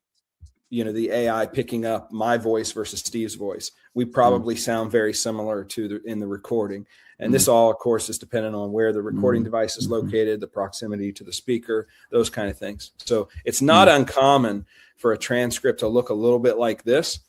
the AI picking up my voice versus Steve's voice. We probably sound very similar in the recording. And this all, of course, is dependent on where the recording device is located, the proximity to the speaker, those kind of things. So it's not uncommon for a transcript to look a little bit like this,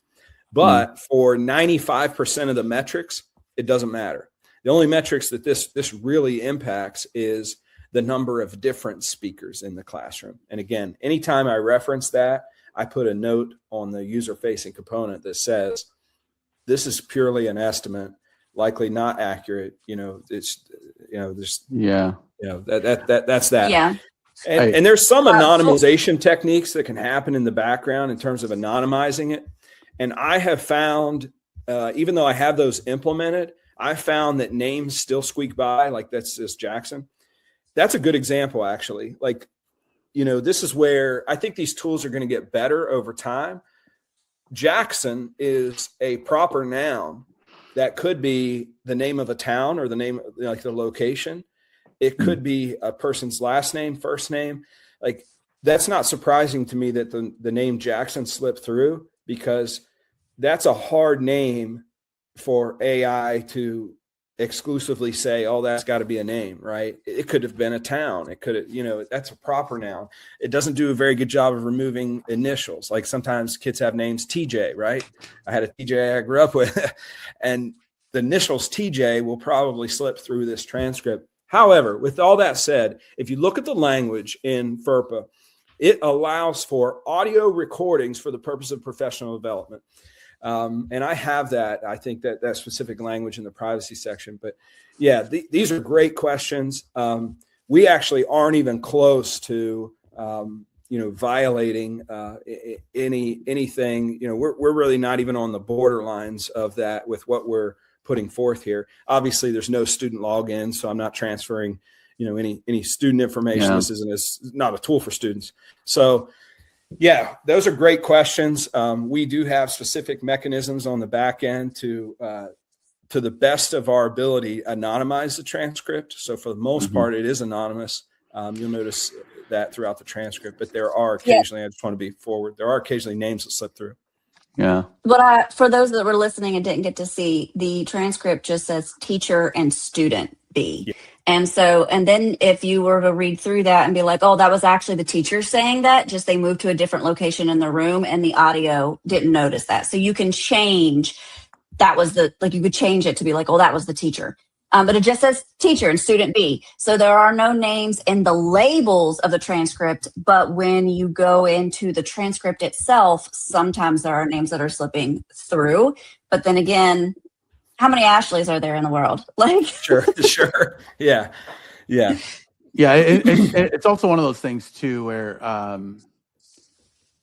but for 95% of the metrics, it doesn't matter. The only metrics that this really impacts is the number of different speakers in the classroom. And again, anytime I reference that, I put a note on the user-facing component that says, this is purely an estimate, likely not accurate. That's that. Yeah. And there's some anonymization techniques that can happen in the background in terms of anonymizing it. And I have found, even though I have those implemented, I found that names still squeak by, like that's this Jackson. That's a good example, actually. Like, this is where I think these tools are going to get better over time. Jackson is a proper noun that could be the name of a town or the name, like the location. It could be a person's last name, first name. Like, that's not surprising to me that the name Jackson slipped through, because that's a hard name for AI to exclusively say, oh, that's got to be a name, right? It could have been a town. It could have, that's a proper noun. It doesn't do a very good job of removing initials. Like sometimes kids have names TJ, right? I had a TJ I grew up with, and the initials TJ will probably slip through this transcript. However, with all that said, if you look at the language in FERPA, it allows for audio recordings for the purpose of professional development. And I have that, I think that specific language in the privacy section, but yeah, these are great questions. We actually aren't even close to, violating, anything, we're really not even on the borderlines of that with what we're putting forth here. Obviously there's no student login, so I'm not transferring, any student information. Yeah. This is not a tool for students. So yeah, those are great questions. We do have specific mechanisms on the back end to the best of our ability, anonymize the transcript. So for the most part, it is anonymous. You'll notice that throughout the transcript, but there are occasionally, I just want to be forward, there are occasionally names that slip through. Yeah. But for those that were listening and didn't get to see, the transcript just says teacher and student B. Yeah. And then if you were to read through that and be like, oh, that was actually the teacher saying that, just they moved to a different location in the room and the audio didn't notice that. So you can change, you could change it to be like, oh, that was the teacher. But it just says teacher and student B. So there are no names in the labels of the transcript, but when you go into the transcript itself, sometimes there are names that are slipping through. But then again, how many Ashleys are there in the world? Like, Sure. Yeah. It's also one of those things too, where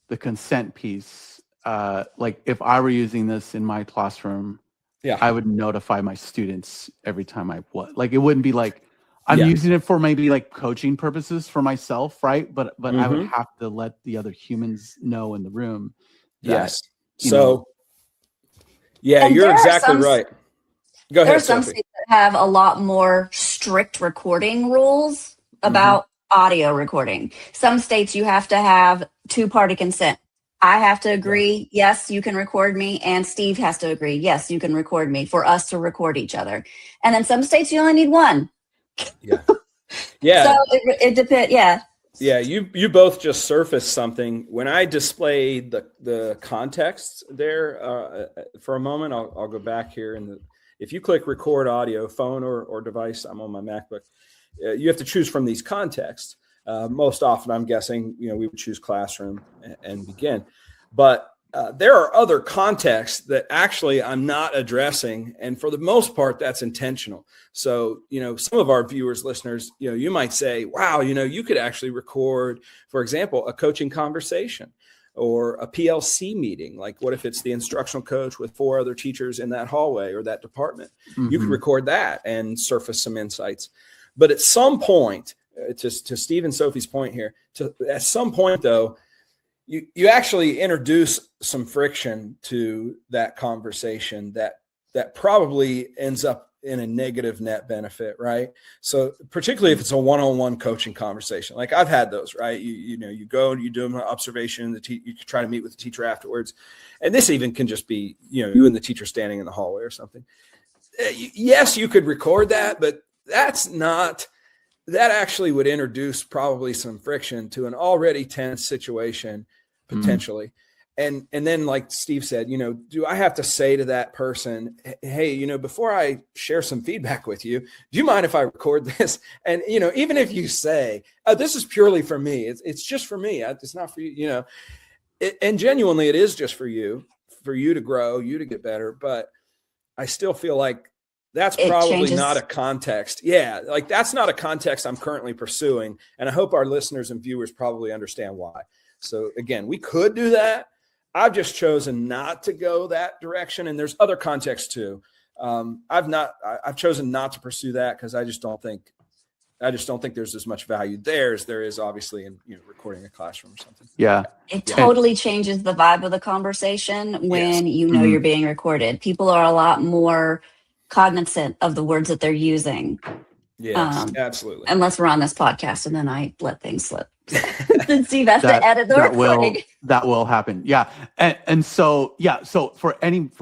the consent piece, like if I were using this in my classroom, I would notify my students every time I would. Like, it wouldn't be like I'm using it for maybe like coaching purposes for myself, right? But I would have to let the other humans know in the room. Yes. So, yeah, and you're exactly right. Go ahead. There are some states that have a lot more strict recording rules about audio recording. Some states you have to have two-party consent. I have to agree, yes, you can record me, and Steve has to agree, yes, you can record me, for us to record each other. And then some states you only need one. Yeah. So it depends. Yeah. Yeah, you both just surfaced something. When I displayed the context there for a moment, I'll go back here. If you click record audio, phone or device, I'm on my MacBook, you have to choose from these contexts. Most often, I'm guessing, we would choose classroom and begin. But there are other contexts that actually I'm not addressing. And for the most part, that's intentional. So, some of our viewers, listeners, you might say, wow, you could actually record, for example, a coaching conversation or a PLC meeting. Like, what if it's the instructional coach with 4 other teachers in that hallway or that department? You could record that and surface some insights. But at some point, to Steve and Sophie's point here, at some point, though, you actually introduce some friction to that conversation that probably ends up in a negative net benefit, right? So particularly if it's a one-on-one coaching conversation, like I've had those, right? You go and you do an observation, you try to meet with the teacher afterwards. And this even can just be, you and the teacher standing in the hallway or something. Yes, you could record that, but that actually would introduce probably some friction to an already tense situation potentially. And then, like Steve said, do I have to say to that person, hey, before I share some feedback with you, do you mind if I record this? And, even if you say, oh, this is purely for me, it's just for me, it's not for you, and genuinely it is just for you to grow, you to get better. But I still feel like that's probably not a context. Yeah. Like, that's not a context I'm currently pursuing. And I hope our listeners and viewers probably understand why. So again, we could do that. I've just chosen not to go that direction. And there's other contexts too. I've chosen not to pursue that because I just don't think there's as much value there as there is obviously in recording a classroom or something. Yeah. It totally changes the vibe of the conversation when you're being recorded. People are a lot more cognizant of the words that they're using. Yes, absolutely. Unless we're on this podcast and then I let things slip. Then Steve has to edit the recording. That will happen. Yeah. And so for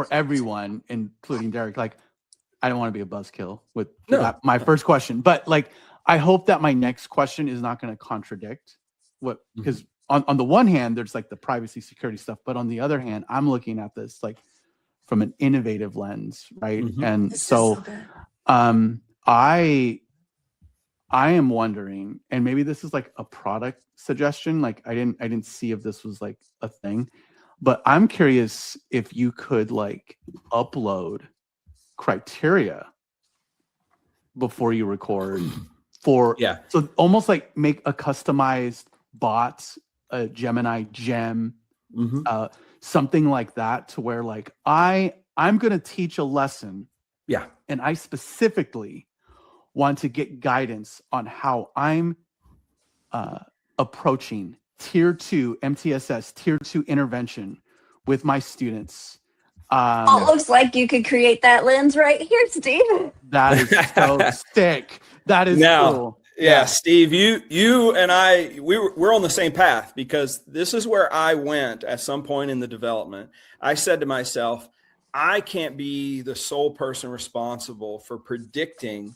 everyone, including Derek, like, I don't want to be a buzzkill with my first question, but like, I hope that my next question is not going to contradict because on the one hand, there's like the privacy security stuff, but on the other hand, I'm looking at this like from an innovative lens, right? And so I am wondering, and maybe this is like a product suggestion, like I didn't see if this was like a thing, but I'm curious if you could like upload criteria before you record so almost like make a customized bot, a Gemini gem, something like that, to where like I'm going to teach a lesson. Yeah. And I specifically want to get guidance on how I'm approaching tier 2 MTSS, tier 2 intervention with my students. It looks like you could create that lens right here, Steve. That is so sick. That is cool. Yeah, Steve, you and I, we're on the same path, because this is where I went at some point in the development. I said to myself, I can't be the sole person responsible for predicting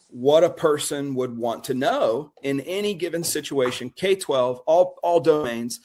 what a person would want to know in any given situation, K-12, all domains.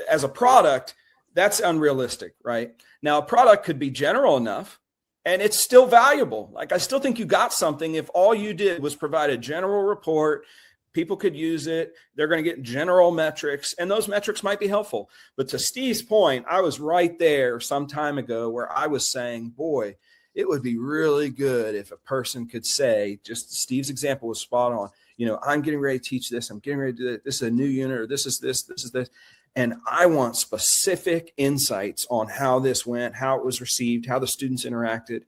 As a product, that's unrealistic, right? Now, a product could be general enough and it's still valuable. Like, I still think you got something if all you did was provide a general report. People could use it. They're going to get general metrics, and those metrics might be helpful. But to Steve's point, I was right there some time ago where I was saying, boy, it would be really good if a person could say, just Steve's example was spot on. I'm getting ready to teach this. I'm getting ready to do this. This is a new unit, or this is this. And I want specific insights on how this went, how it was received, how the students interacted.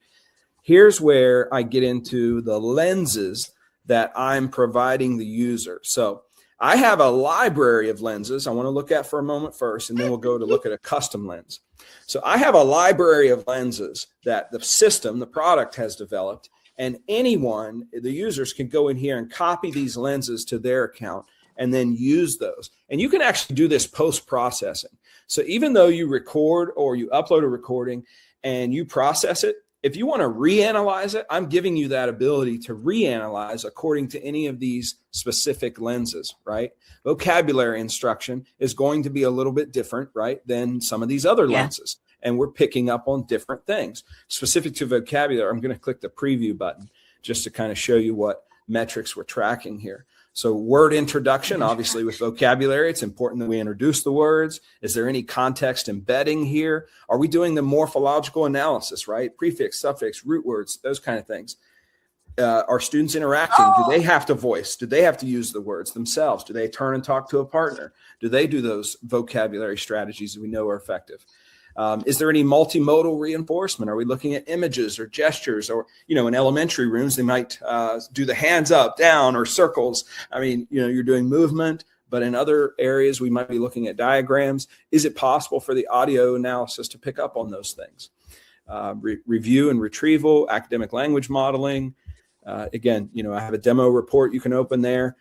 Here's where I get into the lenses that I'm providing the user. So I have a library of lenses I want to look at for a moment first, and then we'll go to look at a custom lens. So I have a library of lenses that the system, the product, has developed, and anyone, the users, can go in here and copy these lenses to their account and then use those. And you can actually do this post-processing. So even though you record or you upload a recording and you process it, if you want to reanalyze it, I'm giving you that ability to reanalyze according to any of these specific lenses, right? Vocabulary instruction is going to be a little bit different, right, than some of these other lenses. And we're picking up on different things. Specific to vocabulary, I'm going to click the preview button just to kind of show you what metrics we're tracking here. So word introduction, obviously with vocabulary, it's important that we introduce the words. Is there any context embedding here? Are we doing the morphological analysis, right? Prefix, suffix, root words, those kind of things. Are students interacting? Do they have to voice? Do they have to use the words themselves? Do they turn and talk to a partner? Do they do those vocabulary strategies that we know are effective? Is there any multimodal reinforcement? Are we looking at images or gestures? Or, in elementary rooms, they might do the hands up, down, or circles. I mean, you're doing movement, but in other areas, we might be looking at diagrams. Is it possible for the audio analysis to pick up on those things? Review and retrieval, academic language modeling. Again, I have a demo report you can open there.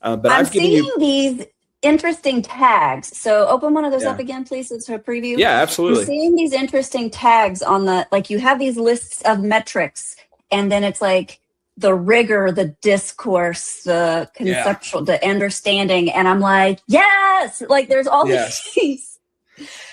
But I'm I've given seeing you these interesting tags. So open one of those up again, please. It's a preview. Yeah, absolutely. I'm seeing these interesting tags on you have these lists of metrics, and then it's like the rigor, the discourse, the conceptual, the understanding. And I'm like, yes, like there's all these.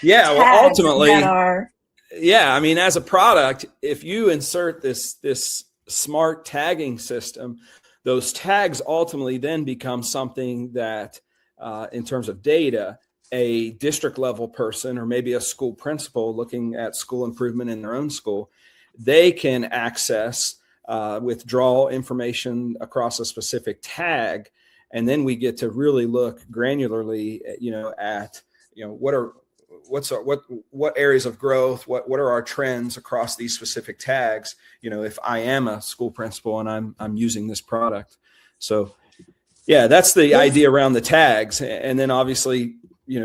Yeah. Well, ultimately, I mean, as a product, if you insert this smart tagging system, those tags ultimately then become something that, in terms of data, a district level person or maybe a school principal looking at school improvement in their own school, they can access, withdraw information across a specific tag. And then we get to really look granularly, at, what areas of growth, what are our trends across these specific tags, if I am a school principal and I'm using this product. So yeah, that's the idea around the tags. And then obviously,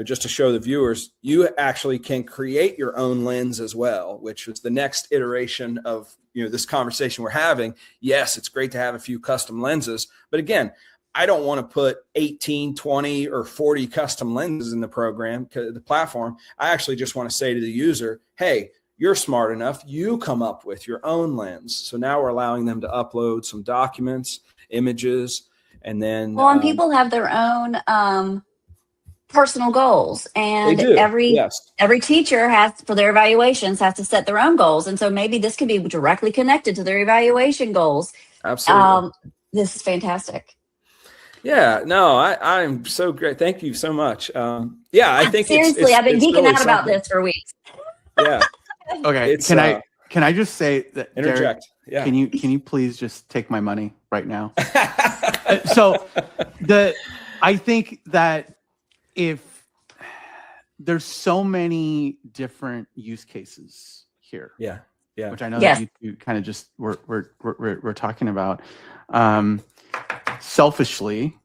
just to show the viewers, you actually can create your own lens as well, which is the next iteration of, this conversation we're having. Yes, it's great to have a few custom lenses, but again, I don't want to put 18, 20, or 40 custom lenses in the program, the platform. I actually just want to say to the user, hey, you're smart enough. You come up with your own lens. So now we're allowing them to upload some documents, images, and then and people have their own personal goals, and every teacher has, for their evaluations, has to set their own goals, and so maybe this could be directly connected to their evaluation goals. Absolutely. This is fantastic. Yeah, no, I'm so great. Thank you so much. I think seriously, I've been geeking out about this for weeks. Yeah. Okay. Can I just say that, interject? Derek, can you please just take my money right now? I think that if there's so many different use cases here, which I know that you kind of just we're talking about, selfishly,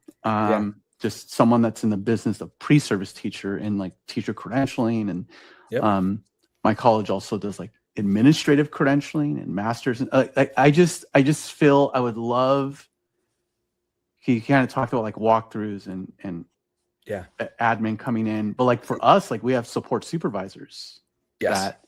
just someone that's in the business of pre-service teacher and like teacher credentialing, and my college also does like administrative credentialing and masters, and I just feel I would love. You kind of talked about like walkthroughs and admin coming in, but like for us, like we have support supervisors that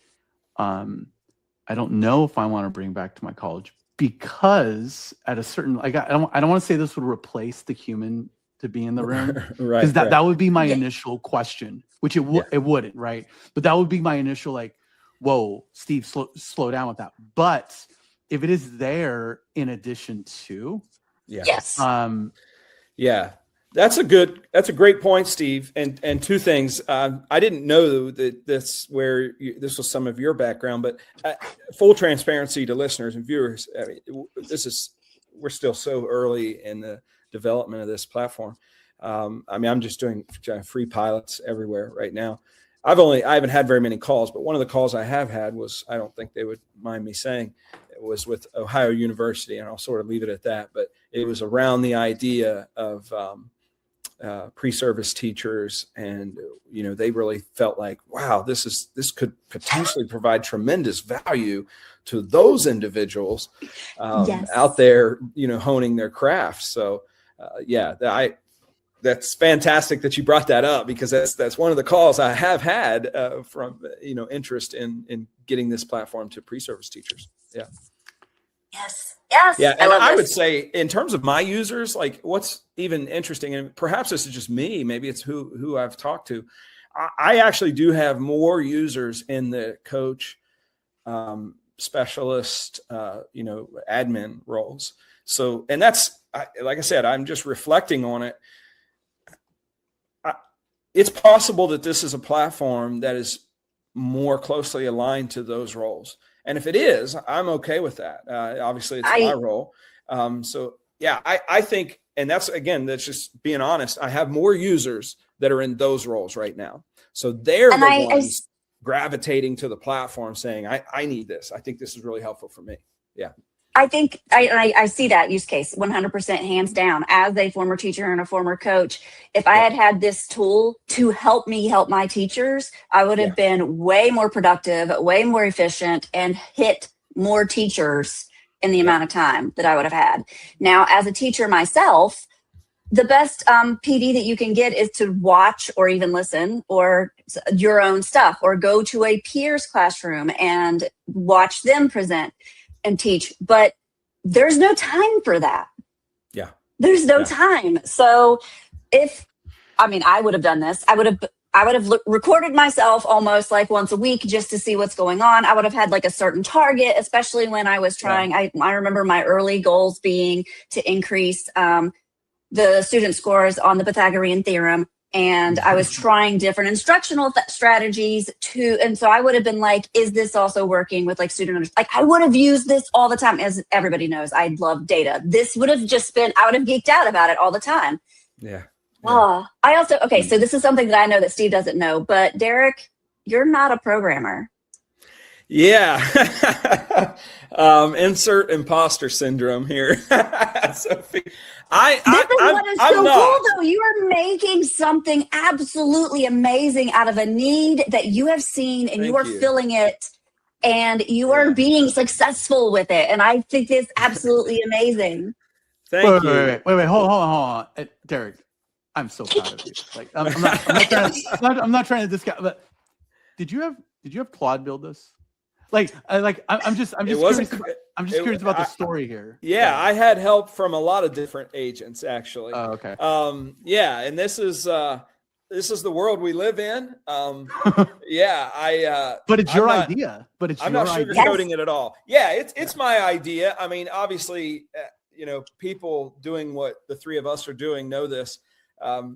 I don't know if I want to bring back to my college, because at a certain, I don't want to say this would replace the human to be in the room, right? Because that would be my initial question, which it wouldn't, right? But that would be my initial like, whoa, Steve, slow down with that. But if it is there in addition to, That's a great point, Steve. And two things. I didn't know that this was some of your background, but full transparency to listeners and viewers. I mean, we're still so early in the development of this platform. I mean, I'm just doing free pilots everywhere right now. I haven't had very many calls, but one of the calls I have had was, I don't think they would mind me saying, it was with Ohio University, and I'll sort of leave it at that. But it was around the idea of pre-service teachers, and they really felt like, wow, this could potentially provide tremendous value to those individuals out there, honing their craft. So that's fantastic that you brought that up, because that's one of the calls I have had from interest in getting this platform to pre-service teachers. Yeah. Yes. Yeah. And I would say, in terms of my users, like, what's even interesting, and perhaps this is just me, maybe it's who I've talked to. I actually do have more users in the coach, specialist, admin roles. So, and that's, like I said, I'm just reflecting on it. It's possible that this is a platform that is more closely aligned to those roles. And if it is, I'm okay with that. Obviously, it's my role. So, yeah, I think, and that's just being honest, I have more users that are in those roles right now. So they're the ones gravitating to the platform saying, I need this. I think this is really helpful for me. Yeah. I think I see that use case 100%, hands down. As a former teacher and a former coach, if I had this tool to help me help my teachers, I would have been way more productive, way more efficient, and hit more teachers in the amount of time that I would have had. Now, as a teacher myself, the best PD that you can get is to watch or even listen or your own stuff, or go to a peer's classroom and watch them present and teach. But there's no time for that. Yeah. There's no time. So I would have done this. I would have recorded myself almost like once a week just to see what's going on. I would have had like a certain target, especially when I was trying. I remember my early goals being to increase the student scores on the Pythagorean theorem. And I was trying different instructional strategies too. And so I would have been like, is this also working with like I would have used this all the time. As everybody knows, I love data. This would have just been, I would have geeked out about it all the time. Yeah. So this is something that I know that Steve doesn't know, but Derek, you're not a programmer. Yeah. Insert imposter syndrome here. Sophie. What is so cool though. You are making something absolutely amazing out of a need that you have seen, and you are filling it, and you are being successful with it. And I think it's absolutely amazing. Thank you. Wait, hold on. Derek, I'm so proud of you. Like, I'm not trying to discount, but did you have Claude build this? I'm just curious about the story here. Yeah, I had help from a lot of different agents, actually. Oh, okay. And this is the world we live in. But it's your idea. I'm not sugarcoating it at all. Yeah, it's my idea. I mean, obviously, people doing what the three of us are doing know this.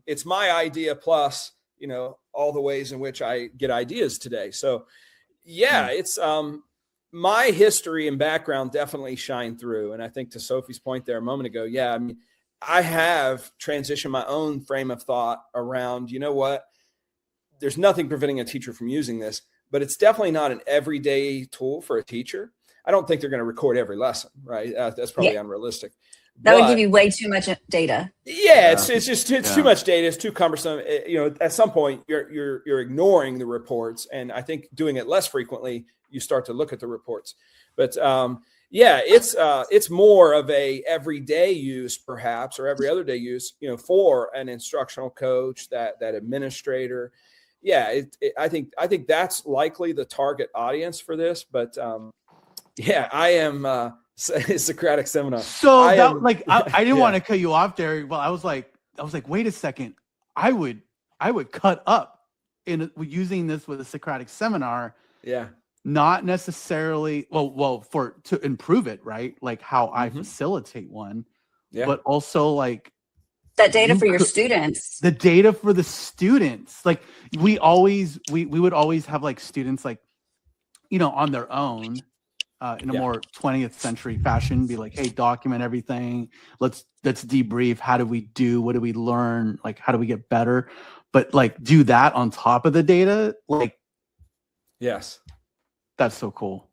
It's my idea plus, all the ways in which I get ideas today. So, it's my history and background definitely shine through. And I think to Sophie's point there a moment ago, I have transitioned my own frame of thought around, there's nothing preventing a teacher from using this, but it's definitely not an everyday tool for a teacher. I don't think they're going to record every lesson, right? That's probably unrealistic. That would give you way too much data. Yeah, it's just too much data. It's too cumbersome. At some point you're ignoring the reports, and I think doing it less frequently, you start to look at the reports. But it's more of a everyday use, perhaps, or every other day use, for an instructional coach, that administrator. Yeah, I think that's likely the target audience for this. But I am. Socratic seminar. So I didn't want to cut you off there, but I was like, wait a second. I would cut up in using this with a Socratic seminar. Yeah. Not necessarily to improve it, right? Like how I facilitate one. Yeah. But also like That data for your students. The data for the students. Like we would always have like students like, on their own in a more 20th century fashion, be like, hey, document everything. Let's debrief. How do we do? What do we learn? Like, how do we get better? But like do that on top of the data. Like, yes, that's so cool.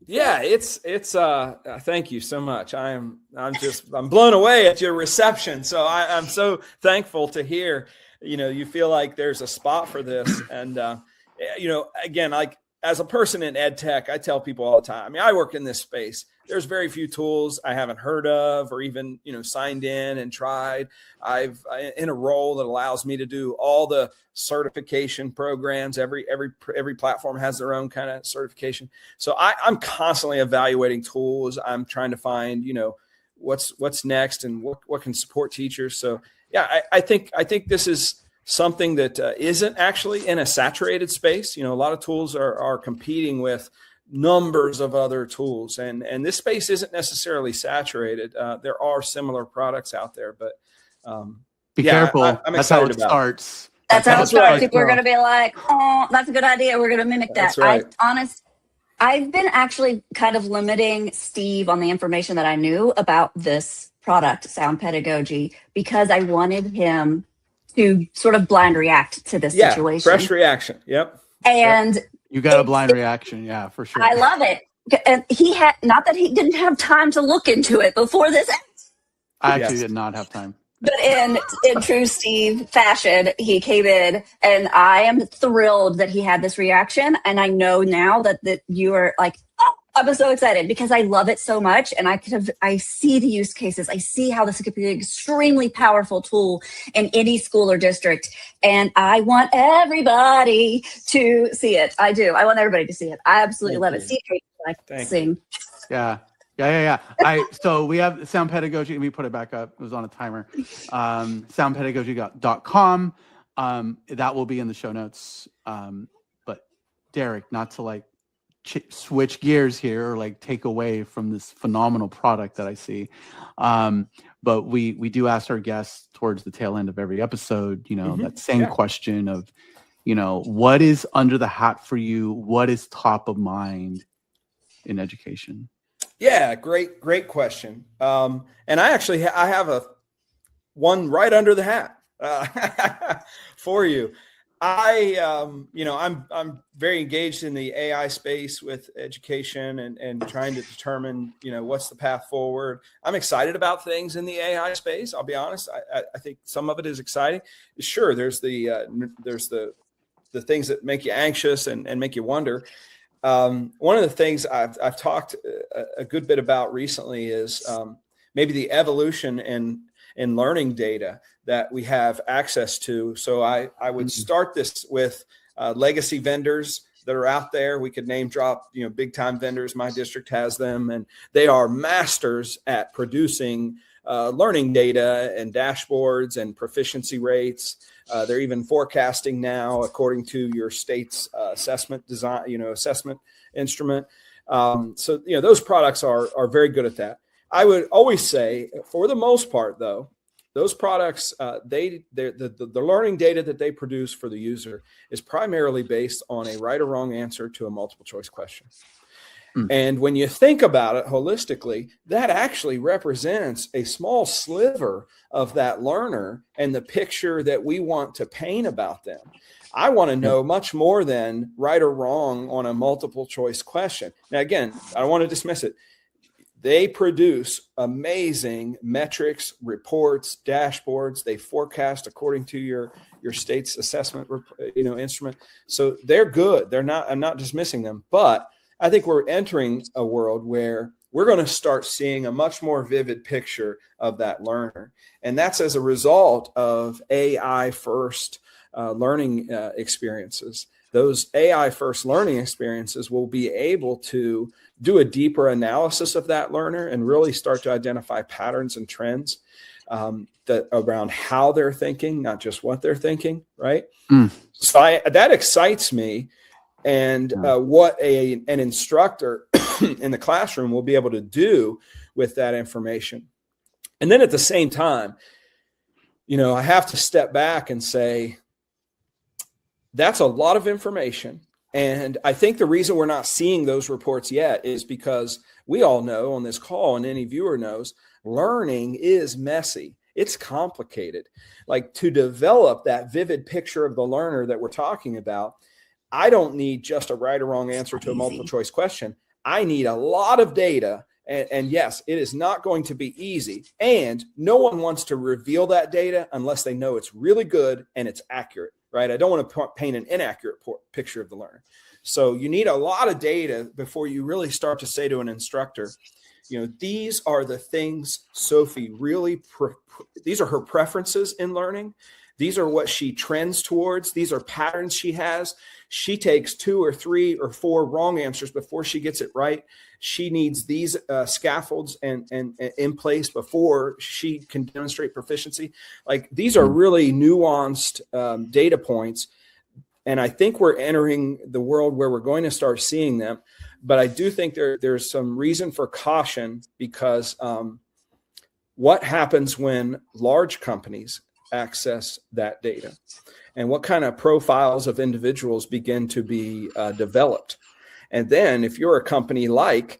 Yeah, it's thank you so much. I'm blown away at your reception. So I'm so thankful to hear, you feel like there's a spot for this. And, again, like as a person in ed tech, I tell people all the time, I mean, I work in this space. There's very few tools I haven't heard of or even, signed in and tried. I'm in a role that allows me to do all the certification programs. Every platform has their own kind of certification. So I'm constantly evaluating tools. I'm trying to find, what's next and what can support teachers. So yeah, I think this is something that isn't actually in a saturated space. A lot of tools are competing with numbers of other tools, and this space isn't necessarily saturated. There are similar products out there, but be careful. I'm That's how excited it starts. That's how it starts. Right. People are going to be like, oh, that's a good idea. We're going to mimic that. That's right. I've been actually kind of limiting Steve on the information that I knew about this product, Sound Pedagogy, because I wanted him to sort of blind react to this situation. Fresh reaction. Yep. And you got a blind reaction. Yeah, for sure. I love it. And he had, not that he didn't have time to look into it before this. I actually did not have time. But in true Steve fashion, he came in, and I am thrilled that he had this reaction. And I know now that you are like, oh, I'm so excited because I love it so much. And I see the use cases. I see how this could be an extremely powerful tool in any school or district. And I want everybody to see it. I do. I want everybody to see it. I absolutely love it. Steve, sing. Yeah. So we have Sound Pedagogy. Let me put it back up. It was on a timer. Soundpedagogy.com. That will be in the show notes. But Derek, not to like switch gears here or like take away from this phenomenal product that I see. But we do ask our guests towards the tail end of every episode, that same question of, what is under the hat for you? What is top of mind in education? Yeah, great question. And I have one right under the hat for you. I'm very engaged in the AI space with education and trying to determine, what's the path forward. I'm excited about things in the AI space. I'll be honest. I think some of it is exciting. Sure, there's the things that make you anxious and make you wonder. One of the things I've talked a good bit about recently is maybe the evolution in learning data that we have access to. So I would start this with legacy vendors that are out there. We could name drop, big time vendors. My district has them, and they are masters at producing learning data and dashboards and proficiency rates. They're even forecasting now according to your state's assessment design, assessment instrument. So those products are very good at that. I would always say, for the most part, though, those products, the learning data that they produce for the user is primarily based on a right or wrong answer to a multiple choice question. And when you think about it holistically, that actually represents a small sliver of that learner and the picture that we want to paint about them. I want to know much more than right or wrong on a multiple choice question. Now, again, I don't want to dismiss it. They produce amazing metrics, reports, dashboards. They forecast according to your state's assessment, instrument. So they're good. I'm not dismissing them, but I think we're entering a world where we're going to start seeing a much more vivid picture of that learner. And that's as a result of AI first learning experiences. Those AI first learning experiences will be able to do a deeper analysis of that learner and really start to identify patterns and trends that around how they're thinking, not just what they're thinking, right? So that excites me. And what an instructor in the classroom will be able to do with that information. And then at the same time, I have to step back and say, that's a lot of information. And I think the reason we're not seeing those reports yet is because we all know on this call, and any viewer knows, learning is messy. It's complicated. Like, to develop that vivid picture of the learner that we're talking about, I don't need just a right or wrong answer to a multiple choice question. I need a lot of data. And yes, it is not going to be easy. And no one wants to reveal that data unless they know it's really good and it's accurate, right? I don't want to paint an inaccurate picture of the learner. So you need a lot of data before you really start to say to an instructor, these are the things Sophie really, these are her preferences in learning. These are what she trends towards. These are patterns she has. She takes 2 or 3 or 4 wrong answers before she gets it right. She needs these scaffolds and in place before she can demonstrate proficiency. Like, these are really nuanced data points. And I think we're entering the world where we're going to start seeing them. But I do think there's some reason for caution, because what happens when large companies access that data, and what kind of profiles of individuals begin to be developed. And then if you're a company like,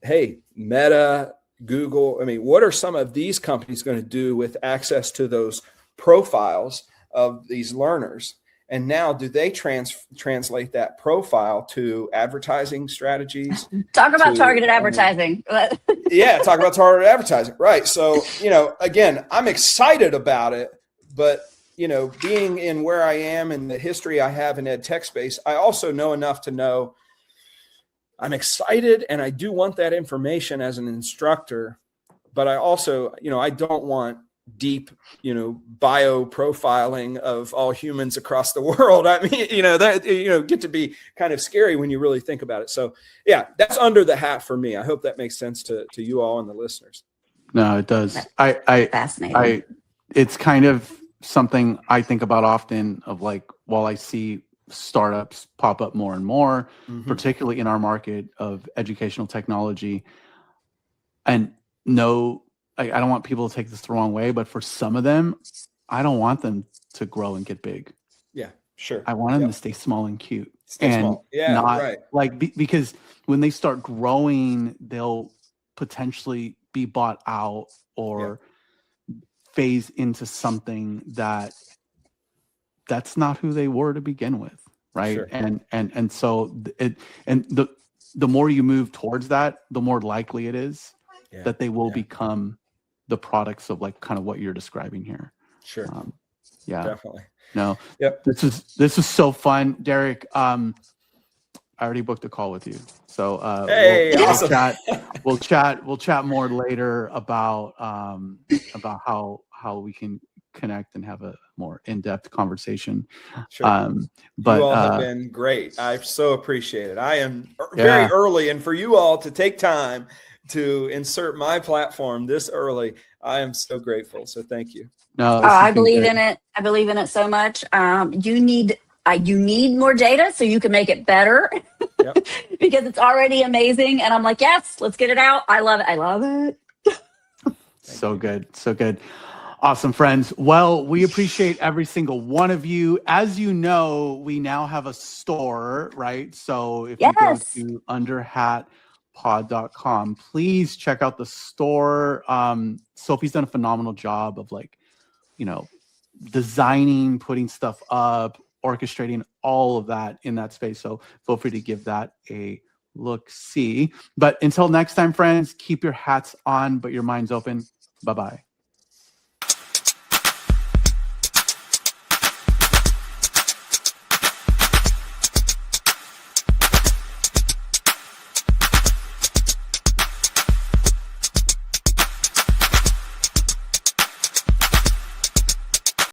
hey, Meta, Google, what are some of these companies going to do with access to those profiles of these learners? And now, do they translate that profile to advertising strategies? Talk about targeted advertising. Yeah, talk about targeted advertising. Right. So, again, I'm excited about it, but, being in where I am and the history I have in ed tech space, I also know enough to know I'm excited and I do want that information as an instructor, but I also, I don't want deep, bio profiling of all humans across the world. That, get to be kind of scary when you really think about it. So yeah, that's under the hat for me. I hope that makes sense to you all and the listeners. No, it does. Fascinating. It's kind of something I think about often, of like, while I see startups pop up more and more, particularly in our market of educational technology, and I don't want people to take this the wrong way, but for some of them, I don't want them to grow and get big. Yeah, sure. I want them to stay small and cute. Stay small. Yeah, not, right. Like, because when they start growing, they'll potentially be bought out or phase into something that's not who they were to begin with, right? Sure. And so the more you move towards that, the more likely it is that they will become the products of, like, kind of what you're describing here. Sure. Definitely. No. Yep. This is so fun, Derek. I already booked a call with you, so hey, awesome. We'll chat more later about how we can connect and have a more in-depth conversation. Sure. But you all have been great. I so appreciate it. I am very early, and for you all to take time to insert my platform this early, I am so grateful. So thank you. No, I believe in it. I believe in it so much. You need more data so you can make it better. Yep. Because it's already amazing. And I'm like, yes, let's get it out. I love it. I love it. So good. So good. Awesome, friends. Well, we appreciate every single one of you. As you know, we now have a store, right? So if you go to underhatpod.com, please check out the store. Sophie's done a phenomenal job of, like, designing, putting stuff up, orchestrating all of that in that space. So feel free to give that a look-see. But until next time, friends, keep your hats on, but your minds open. Bye-bye.